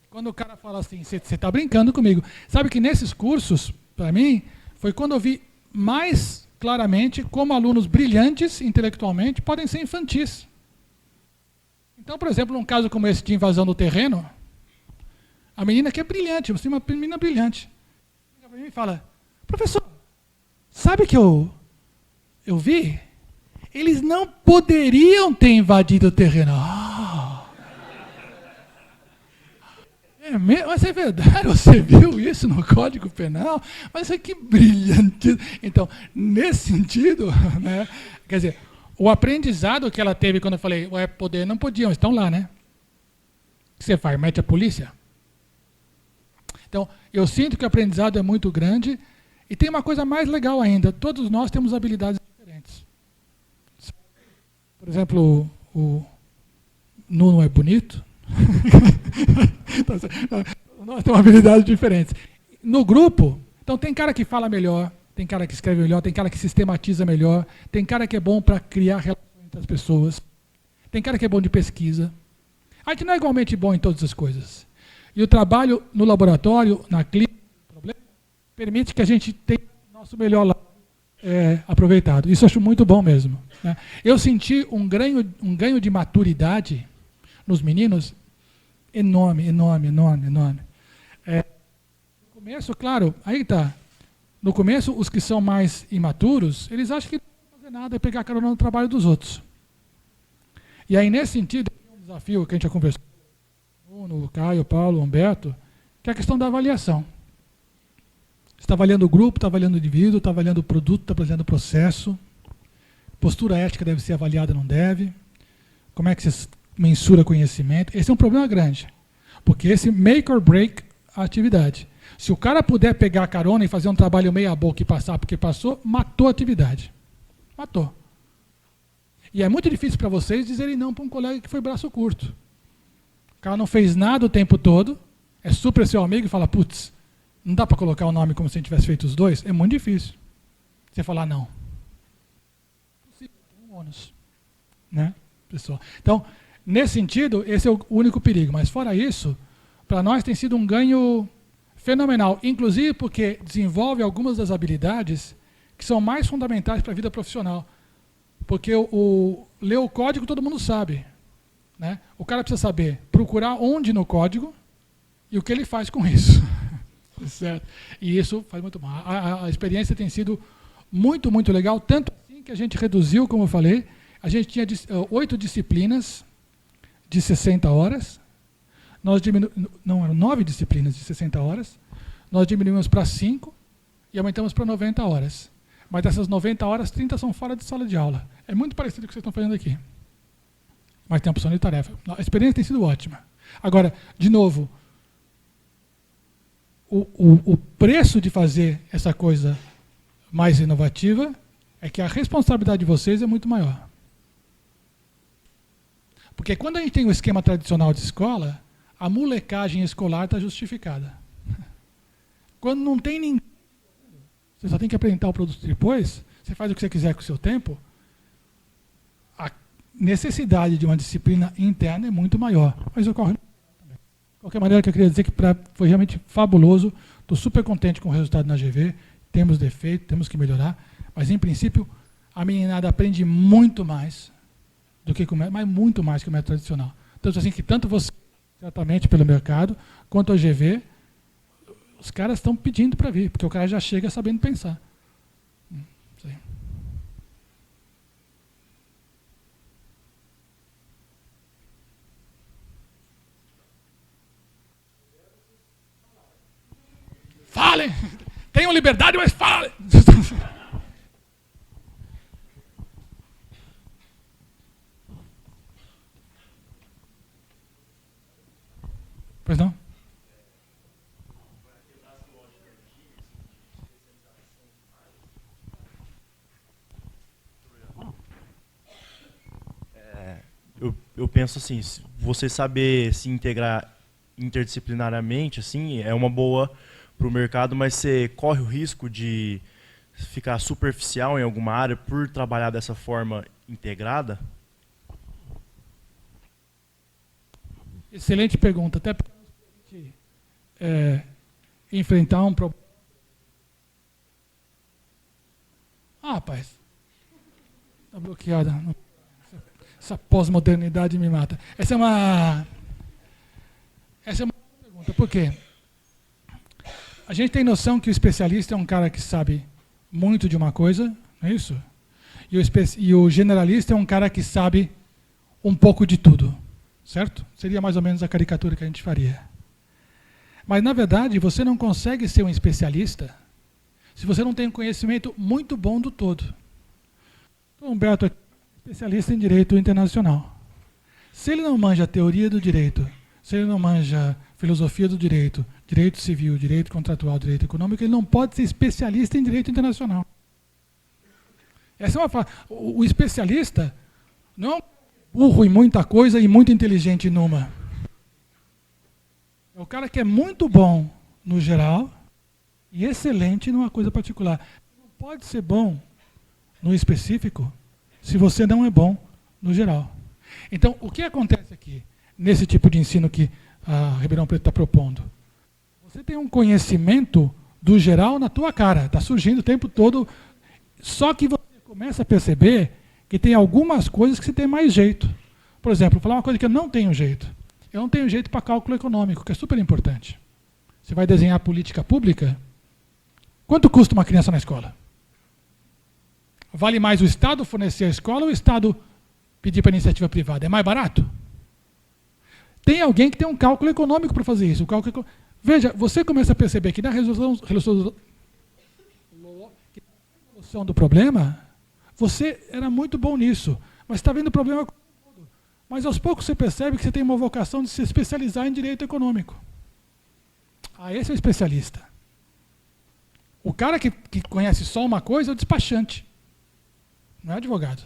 Quando o cara fala assim, você está brincando comigo. Sabe que nesses cursos, para mim, foi quando eu vi mais claramente como alunos brilhantes intelectualmente podem ser infantis. Então, por exemplo, num caso como esse de invasão do terreno, a menina que é brilhante, você é uma menina brilhante, chega para mim e fala, professor, sabe que eu vi? Eles não poderiam ter invadido o terreno. Mas é verdade, você viu isso no Código Penal? Mas que brilhante. Então, nesse sentido, né, quer dizer, o aprendizado que ela teve quando eu falei, poder, não podiam, estão lá, né? O que você faz? Mete a polícia? Então, eu sinto que o aprendizado é muito grande e tem uma coisa mais legal ainda, todos nós temos habilidades diferentes. Por exemplo, o Nuno é bonito. Nós temos habilidades diferentes. No grupo, então tem cara que fala melhor, tem cara que escreve melhor, tem cara que sistematiza melhor, tem cara que é bom para criar relações entre as pessoas, tem cara que é bom de pesquisa. A gente não é igualmente bom em todas as coisas. E o trabalho no laboratório, na clínica, permite que a gente tenha o nosso melhor lado aproveitado. Isso eu acho muito bom mesmo. Né? Eu senti um ganho de maturidade nos meninos enorme. No começo, claro, aí tá. No começo, os que são mais imaturos, eles acham que não vão fazer nada, é pegar carona no trabalho dos outros. E aí, nesse sentido, um desafio que a gente já conversou, o Caio, o Paulo, o Humberto, que é a questão da avaliação. Você está avaliando o grupo, está avaliando o indivíduo, está avaliando o produto, está avaliando o processo. Postura ética deve ser avaliada, não deve. Como é que você mensura conhecimento? Esse é um problema grande, porque esse make or break a atividade. Se o cara puder pegar a carona e fazer um trabalho meia boca e passar porque passou, matou a atividade. Matou. E é muito difícil para vocês dizerem não para um colega que foi braço curto. O cara não fez nada o tempo todo, é super seu amigo e fala, putz, não dá para colocar o nome como se a gente tivesse feito os dois? É muito difícil. Você falar não. É um ônus. Né, pessoal? Então, nesse sentido, esse é o único perigo. Mas fora isso, para nós tem sido um ganho fenomenal. Inclusive porque desenvolve algumas das habilidades que são mais fundamentais para a vida profissional. Porque ler o código todo mundo sabe. Né? O cara precisa saber procurar onde no código e o que ele faz com isso. Certo? E isso faz muito mal. A experiência tem sido muito, muito legal. Tanto assim que a gente reduziu, como eu falei, a gente tinha 8 disciplinas de 60 horas. Nós não, eram 9 disciplinas de 60 horas. Nós diminuímos para 5 e aumentamos para 90 horas. Mas dessas 90 horas, 30 são fora de sala de aula. É muito parecido com o que vocês estão fazendo aqui. Mas tem a opção de tarefa. A experiência tem sido ótima. Agora, de novo, o preço de fazer essa coisa mais inovativa é que a responsabilidade de vocês é muito maior. Porque quando a gente tem o esquema tradicional de escola, a molecagem escolar está justificada. Quando não tem ninguém, você só tem que apresentar o produto depois, você faz o que você quiser com o seu tempo, a necessidade de uma disciplina interna é muito maior. Mas ocorre também. De qualquer maneira, que eu queria dizer que foi realmente fabuloso, estou super contente com o resultado na GV, temos defeito, temos que melhorar, mas em princípio a meninada aprende muito mais do que com o método, mas muito mais que o método tradicional. Tanto assim que tanto você, certamente pelo mercado, quanto a GV, os caras estão pedindo para vir, porque o cara já chega sabendo pensar. Sim. Falem! Tenham liberdade, mas falem! Pois não? Eu penso assim, você saber se integrar interdisciplinariamente, assim, é uma boa para o mercado, mas você corre o risco de ficar superficial em alguma área por trabalhar dessa forma integrada? Excelente pergunta. Até para enfrentar um problema. Ah, rapaz. Está bloqueada. Essa pós-modernidade me mata. Essa é uma pergunta. Por quê? A gente tem noção que o especialista é um cara que sabe muito de uma coisa, não é isso? E o generalista é um cara que sabe um pouco de tudo, certo? Seria mais ou menos a caricatura que a gente faria. Mas, na verdade, você não consegue ser um especialista se você não tem um conhecimento muito bom do todo. O Humberto é especialista em direito internacional. Se ele não manja a teoria do direito, se ele não manja filosofia do direito, direito civil, direito contratual, direito econômico, ele não pode ser especialista em direito internacional. Essa é uma o especialista não é um burro em muita coisa e muito inteligente numa. É o cara que é muito bom no geral e excelente numa coisa particular. Não pode ser bom no específico se você não é bom no geral. Então, o que acontece aqui, nesse tipo de ensino que a Ribeirão Preto está propondo? Você tem um conhecimento do geral na tua cara, está surgindo o tempo todo, só que você começa a perceber que tem algumas coisas que você tem mais jeito. Por exemplo, vou falar uma coisa que eu não tenho jeito. Eu não tenho jeito para cálculo econômico, que é super importante. Você vai desenhar política pública, quanto custa uma criança na escola? Vale mais o Estado fornecer a escola ou o Estado pedir para a iniciativa privada? É mais barato? Tem alguém que tem um cálculo econômico para fazer isso. Veja, você começa a perceber que na resolução do problema, você era muito bom nisso, mas está vendo o problema. Mas aos poucos você percebe que você tem uma vocação de se especializar em direito econômico. Ah, esse é o especialista. O cara que conhece só uma coisa é o despachante. Não é advogado.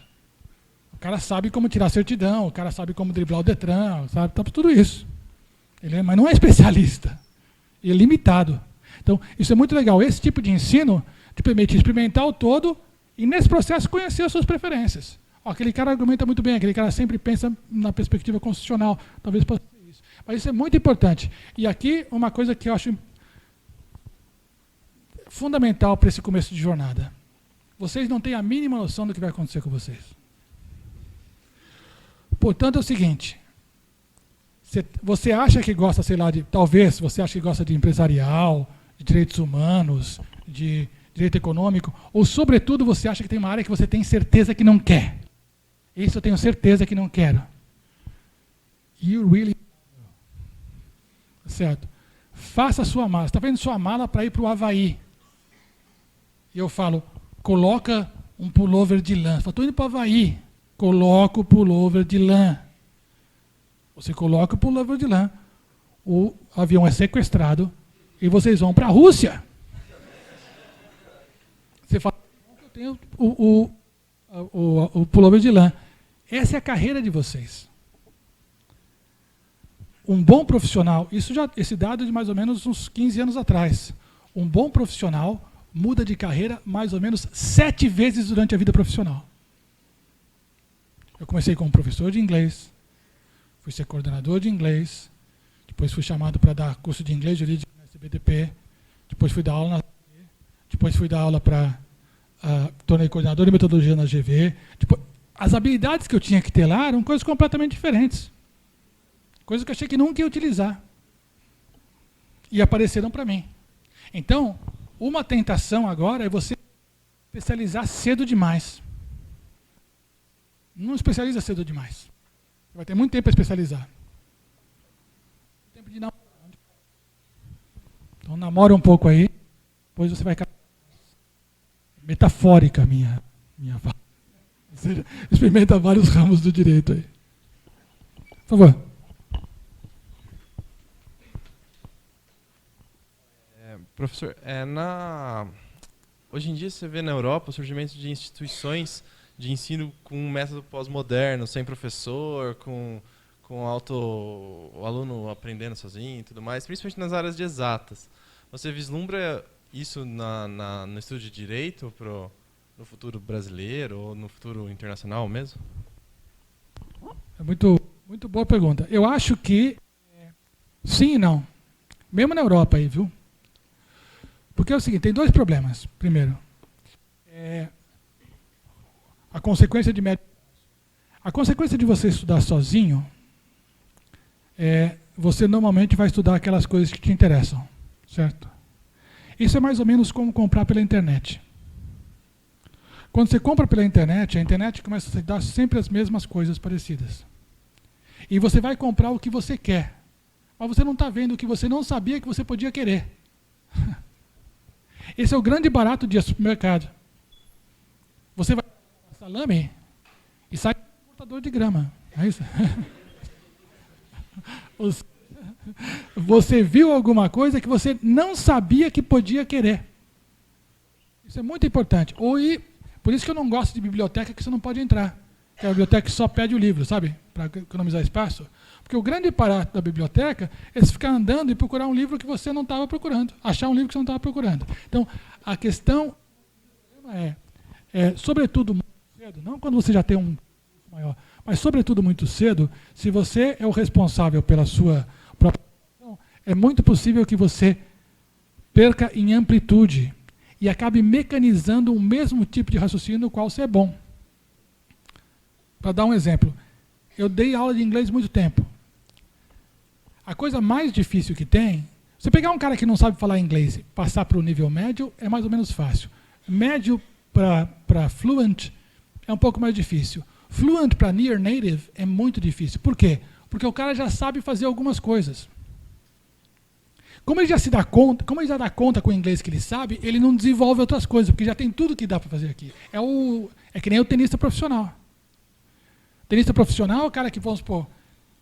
O cara sabe como tirar certidão, o cara sabe como driblar o Detran, sabe tudo isso. Mas não é especialista. Ele é limitado. Então, isso é muito legal. Esse tipo de ensino te permite experimentar o todo e, nesse processo, conhecer as suas preferências. Aquele cara argumenta muito bem, aquele cara sempre pensa na perspectiva constitucional. Talvez possa ser isso. Mas isso é muito importante. E aqui, uma coisa que eu acho fundamental para esse começo de jornada. Vocês não têm a mínima noção do que vai acontecer com vocês. Portanto, é o seguinte. Você acha que gosta, sei lá, talvez você acha que gosta de empresarial, de direitos humanos, de direito econômico, ou, sobretudo, você acha que tem uma área que você tem certeza que não quer. Isso eu tenho certeza que não quero. You really... Certo? Faça a sua mala. Você está fazendo sua mala para ir para o Havaí. E eu falo, coloca um pullover de lã. Estou indo para o Havaí. Coloca o pullover de lã. Você coloca o pullover de lã. O avião é sequestrado e vocês vão para a Rússia. Você fala, eu tenho o pullover de lã. Essa é a carreira de vocês. Um bom profissional, esse dado é de mais ou menos uns 15 anos atrás. Um bom profissional muda de carreira mais ou menos 7 vezes durante a vida profissional. Eu comecei como professor de inglês, fui ser coordenador de inglês, depois fui chamado para dar curso de inglês jurídico na SBDP, depois fui dar aula para tornei coordenador de metodologia na GV. Tipo, as habilidades que eu tinha que ter lá eram coisas completamente diferentes. Coisas que eu achei que nunca ia utilizar. E apareceram para mim. Então, uma tentação agora é você especializar cedo demais. Não especializa cedo demais. Vai ter muito tempo para especializar. Tempo de namorar. Então namora um pouco aí, depois você vai... Metafórica minha fala. Ou seja, experimenta vários ramos do direito aí. Por favor. Professor, hoje em dia você vê na Europa o surgimento de instituições de ensino com um método pós-moderno, sem professor, com o aluno aprendendo sozinho e tudo mais, principalmente nas áreas de exatas. Você vislumbra isso no estudo de direito no futuro brasileiro ou no futuro internacional mesmo? É muito boa pergunta. Eu acho que sim e não. Mesmo na Europa aí, viu? Porque é o seguinte, tem dois problemas. Primeiro, a consequência de você estudar sozinho você normalmente vai estudar aquelas coisas que te interessam, certo? Isso é mais ou menos como comprar pela internet. Quando você compra pela internet, a internet começa a te dar sempre as mesmas coisas parecidas. E você vai comprar o que você quer, mas você não está vendo o que você não sabia que você podia querer. Esse é o grande barato de supermercado. Você vai comprar salame e sai um cortador de grama. É isso? Você viu alguma coisa que você não sabia que podia querer. Isso é muito importante. Por isso que eu não gosto de biblioteca que você não pode entrar. Que é a biblioteca que só pede o livro, sabe? Para economizar espaço. Porque o grande barato da biblioteca é você ficar andando e procurar um livro que você não estava procurando. Achar um livro que você não estava procurando. Então, a questão sobretudo muito cedo, não quando você já tem um maior, mas sobretudo muito cedo, se você é o responsável pela sua própria ação, é muito possível que você perca em amplitude e acabe mecanizando o mesmo tipo de raciocínio no qual você é bom. Para dar um exemplo, eu dei aula de inglês muito tempo. A coisa mais difícil que tem, você pegar um cara que não sabe falar inglês e passar para o nível médio, é mais ou menos fácil. Médio para fluent é um pouco mais difícil. Fluent para near native é muito difícil. Por quê? Porque o cara já sabe fazer algumas coisas. Como ele já dá conta com o inglês que ele sabe, ele não desenvolve outras coisas, porque já tem tudo que dá para fazer aqui. É que nem o tenista profissional. Tenista profissional é o cara que, vamos supor,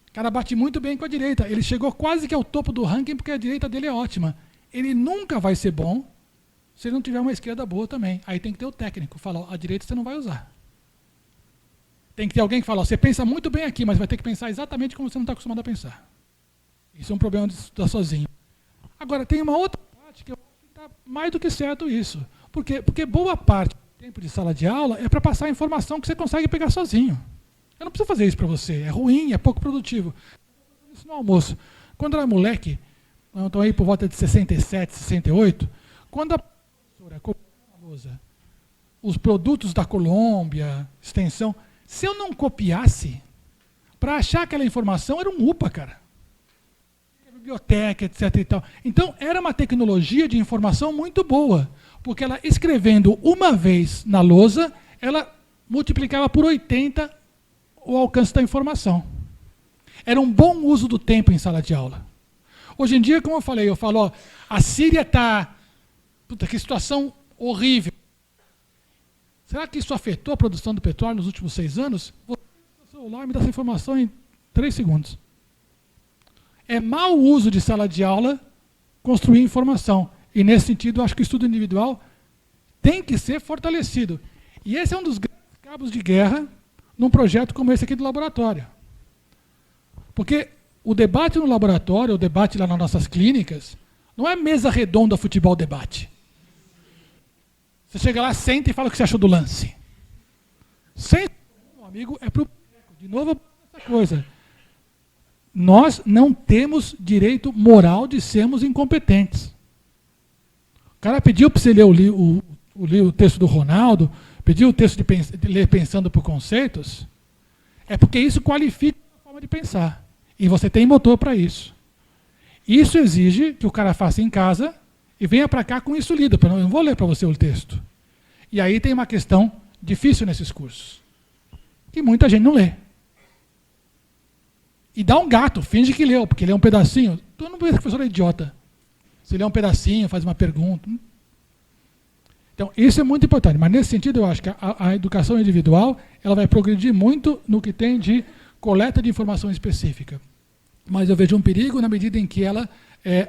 o cara bate muito bem com a direita. Ele chegou quase que ao topo do ranking porque a direita dele é ótima. Ele nunca vai ser bom se ele não tiver uma esquerda boa também. Aí tem que ter o técnico, falar, a direita você não vai usar. Tem que ter alguém que fala, você pensa muito bem aqui, mas vai ter que pensar exatamente como você não está acostumado a pensar. Isso é um problema de estudar sozinho. Agora, tem uma outra parte que eu acho que está mais do que certo isso. Porque boa parte do tempo de sala de aula é para passar a informação que você consegue pegar sozinho. Eu não preciso fazer isso para você. É ruim, é pouco produtivo. Isso no almoço. Quando eu era moleque, estou aí por volta de 67, 68, quando a professora copiava os produtos da Colômbia, extensão, se eu não copiasse, para achar aquela informação era um UPA, cara. Biblioteca, etc. e tal. Então, era uma tecnologia de informação muito boa, porque ela escrevendo uma vez na lousa, ela multiplicava por 80 o alcance da informação. Era um bom uso do tempo em sala de aula. Hoje em dia, como eu falo, a Síria está... Puta, que situação horrível. Será que isso afetou a produção do petróleo nos últimos 6 anos? Vou no celular e me dá essa informação em 3 segundos. É mau uso de sala de aula construir informação. E, nesse sentido, eu acho que o estudo individual tem que ser fortalecido. E esse é um dos grandes cabos de guerra num projeto como esse aqui do laboratório. Porque o debate no laboratório, o debate lá nas nossas clínicas, não é mesa redonda futebol debate. Você chega lá, senta e fala o que você achou do lance. Senta, meu amigo, é pro... De novo, essa coisa. Nós não temos direito moral de sermos incompetentes. O cara pediu para você ler o li o texto do Ronaldo, pedi o texto de ler Pensando por Conceitos, é porque isso qualifica a forma de pensar. E você tem motor para isso. Isso exige que o cara faça em casa e venha para cá com isso lido. Eu não vou ler para você o texto. E aí tem uma questão difícil nesses cursos, que muita gente não lê. E dá um gato, finge que leu, porque lê um pedacinho. Tu não pensa que o professor é idiota. Se lê um pedacinho, faz uma pergunta. Então, isso é muito importante. Mas, nesse sentido, eu acho que a educação individual ela vai progredir muito no que tem de coleta de informação específica. Mas eu vejo um perigo na medida em que ela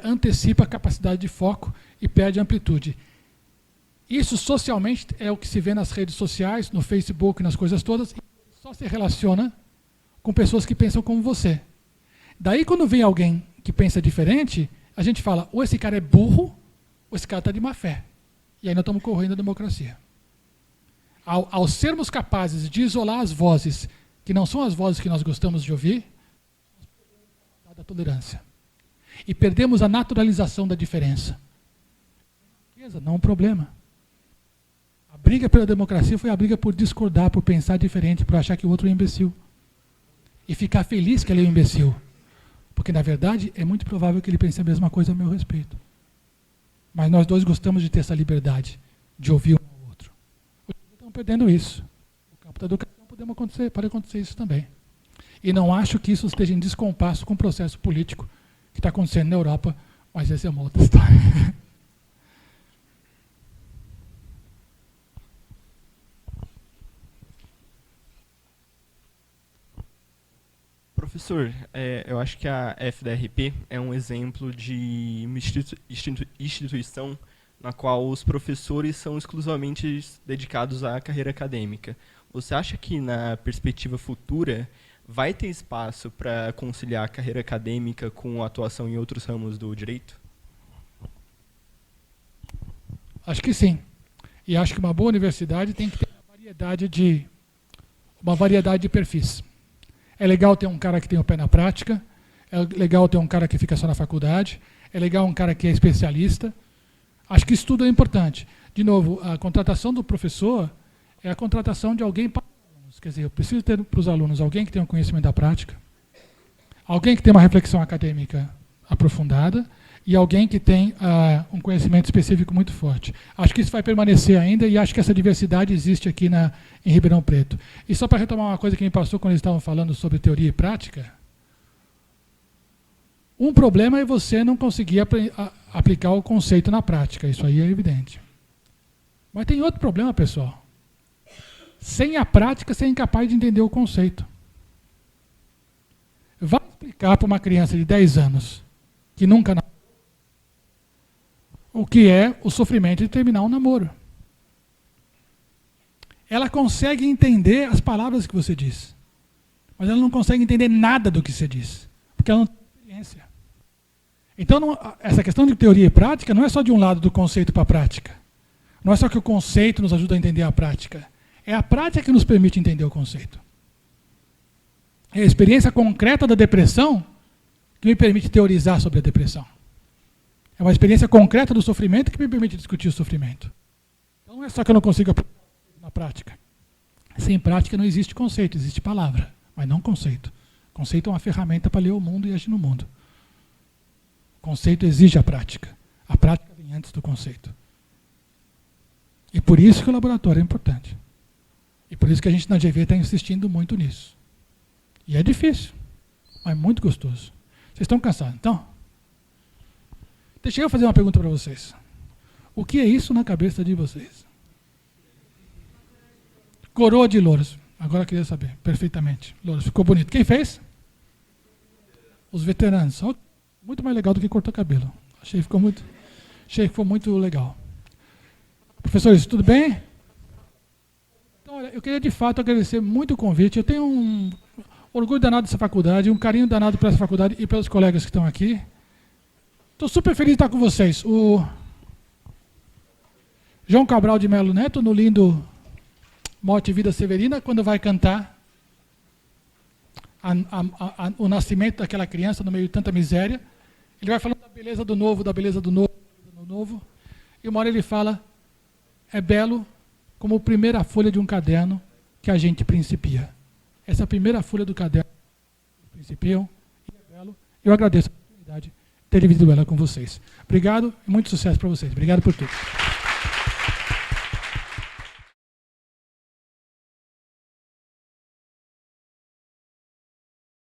antecipa a capacidade de foco e perde amplitude. Isso, socialmente, é o que se vê nas redes sociais, no Facebook, nas coisas todas, e só se relaciona com pessoas que pensam como você. Daí, quando vem alguém que pensa diferente, a gente fala, ou esse cara é burro, ou esse cara está de má fé. E aí nós estamos correndo a democracia. Ao sermos capazes de isolar as vozes, que não são as vozes que nós gostamos de ouvir, da tolerância. E perdemos a naturalização da diferença. Não é um problema. A briga pela democracia foi a briga por discordar, por pensar diferente, por achar que o outro é um imbecil. E ficar feliz que ele é um imbecil. Porque, na verdade, é muito provável que ele pense a mesma coisa a meu respeito. Mas nós dois gostamos de ter essa liberdade, de ouvir um ao outro. Estamos perdendo isso. No campo da educação pode acontecer isso também. E não acho que isso esteja em descompasso com o processo político que está acontecendo na Europa, mas essa é uma outra história. Professor, eu acho que a FDRP é um exemplo de uma instituição na qual os professores são exclusivamente dedicados à carreira acadêmica. Você acha que, na perspectiva futura, vai ter espaço para conciliar a carreira acadêmica com a atuação em outros ramos do direito? Acho que sim. E acho que uma boa universidade tem que ter uma variedade de perfis. É legal ter um cara que tem o pé na prática, é legal ter um cara que fica só na faculdade, é legal um cara que é especialista. Acho que isso tudo é importante. De novo, a contratação do professor é a contratação de alguém para os alunos. Quer dizer, eu preciso ter para os alunos alguém que tenha um conhecimento da prática, alguém que tenha uma reflexão acadêmica aprofundada e alguém que tem um conhecimento específico muito forte. Acho que isso vai permanecer ainda e acho que essa diversidade existe aqui em Ribeirão Preto. E só para retomar uma coisa que me passou quando eles estavam falando sobre teoria e prática, um problema é você não conseguir aplicar o conceito na prática, isso aí é evidente. Mas tem outro problema, pessoal. Sem a prática, você é incapaz de entender o conceito. Vai explicar para uma criança de 10 anos que nunca namorou o que é o sofrimento de terminar um namoro. Ela consegue entender as palavras que você diz, mas ela não consegue entender nada do que você diz, porque ela não tem experiência. Então, essa questão de teoria e prática não é só de um lado do conceito para a prática. Não é só que o conceito nos ajuda a entender a prática. É a prática que nos permite entender o conceito. É a experiência concreta da depressão que me permite teorizar sobre a depressão. É uma experiência concreta do sofrimento que me permite discutir o sofrimento. Então não é só que eu não consigo aplicar na prática. Sem prática não existe conceito, existe palavra, mas não conceito. Conceito é uma ferramenta para ler o mundo e agir no mundo. Conceito exige a prática. A prática vem antes do conceito. E por isso que o laboratório é importante. E por isso que a gente na GV está insistindo muito nisso. E é difícil, mas muito gostoso. Vocês estão cansados, então? Deixa eu fazer uma pergunta para vocês. O que é isso na cabeça de vocês? Coroa de louros. Agora eu queria saber, perfeitamente. Louros, ficou bonito. Quem fez? Os veteranos. Muito mais legal do que cortar cabelo. Achei que ficou muito legal. Professores, tudo bem? Então, olha, eu queria de fato agradecer muito o convite. Eu tenho um orgulho danado dessa faculdade, um carinho danado por essa faculdade e pelos colegas que estão aqui. Estou super feliz de estar com vocês. O João Cabral de Melo Neto, no lindo Morte e Vida Severina, quando vai cantar o nascimento daquela criança no meio de tanta miséria, ele vai falando da beleza do novo, da beleza do novo, e uma hora ele fala, é belo como a primeira folha de um caderno que a gente principia. Essa é a primeira folha do caderno que principiam, e é belo. Eu agradeço a oportunidade de ter dividido ela com vocês. Obrigado e muito sucesso para vocês. Obrigado por tudo.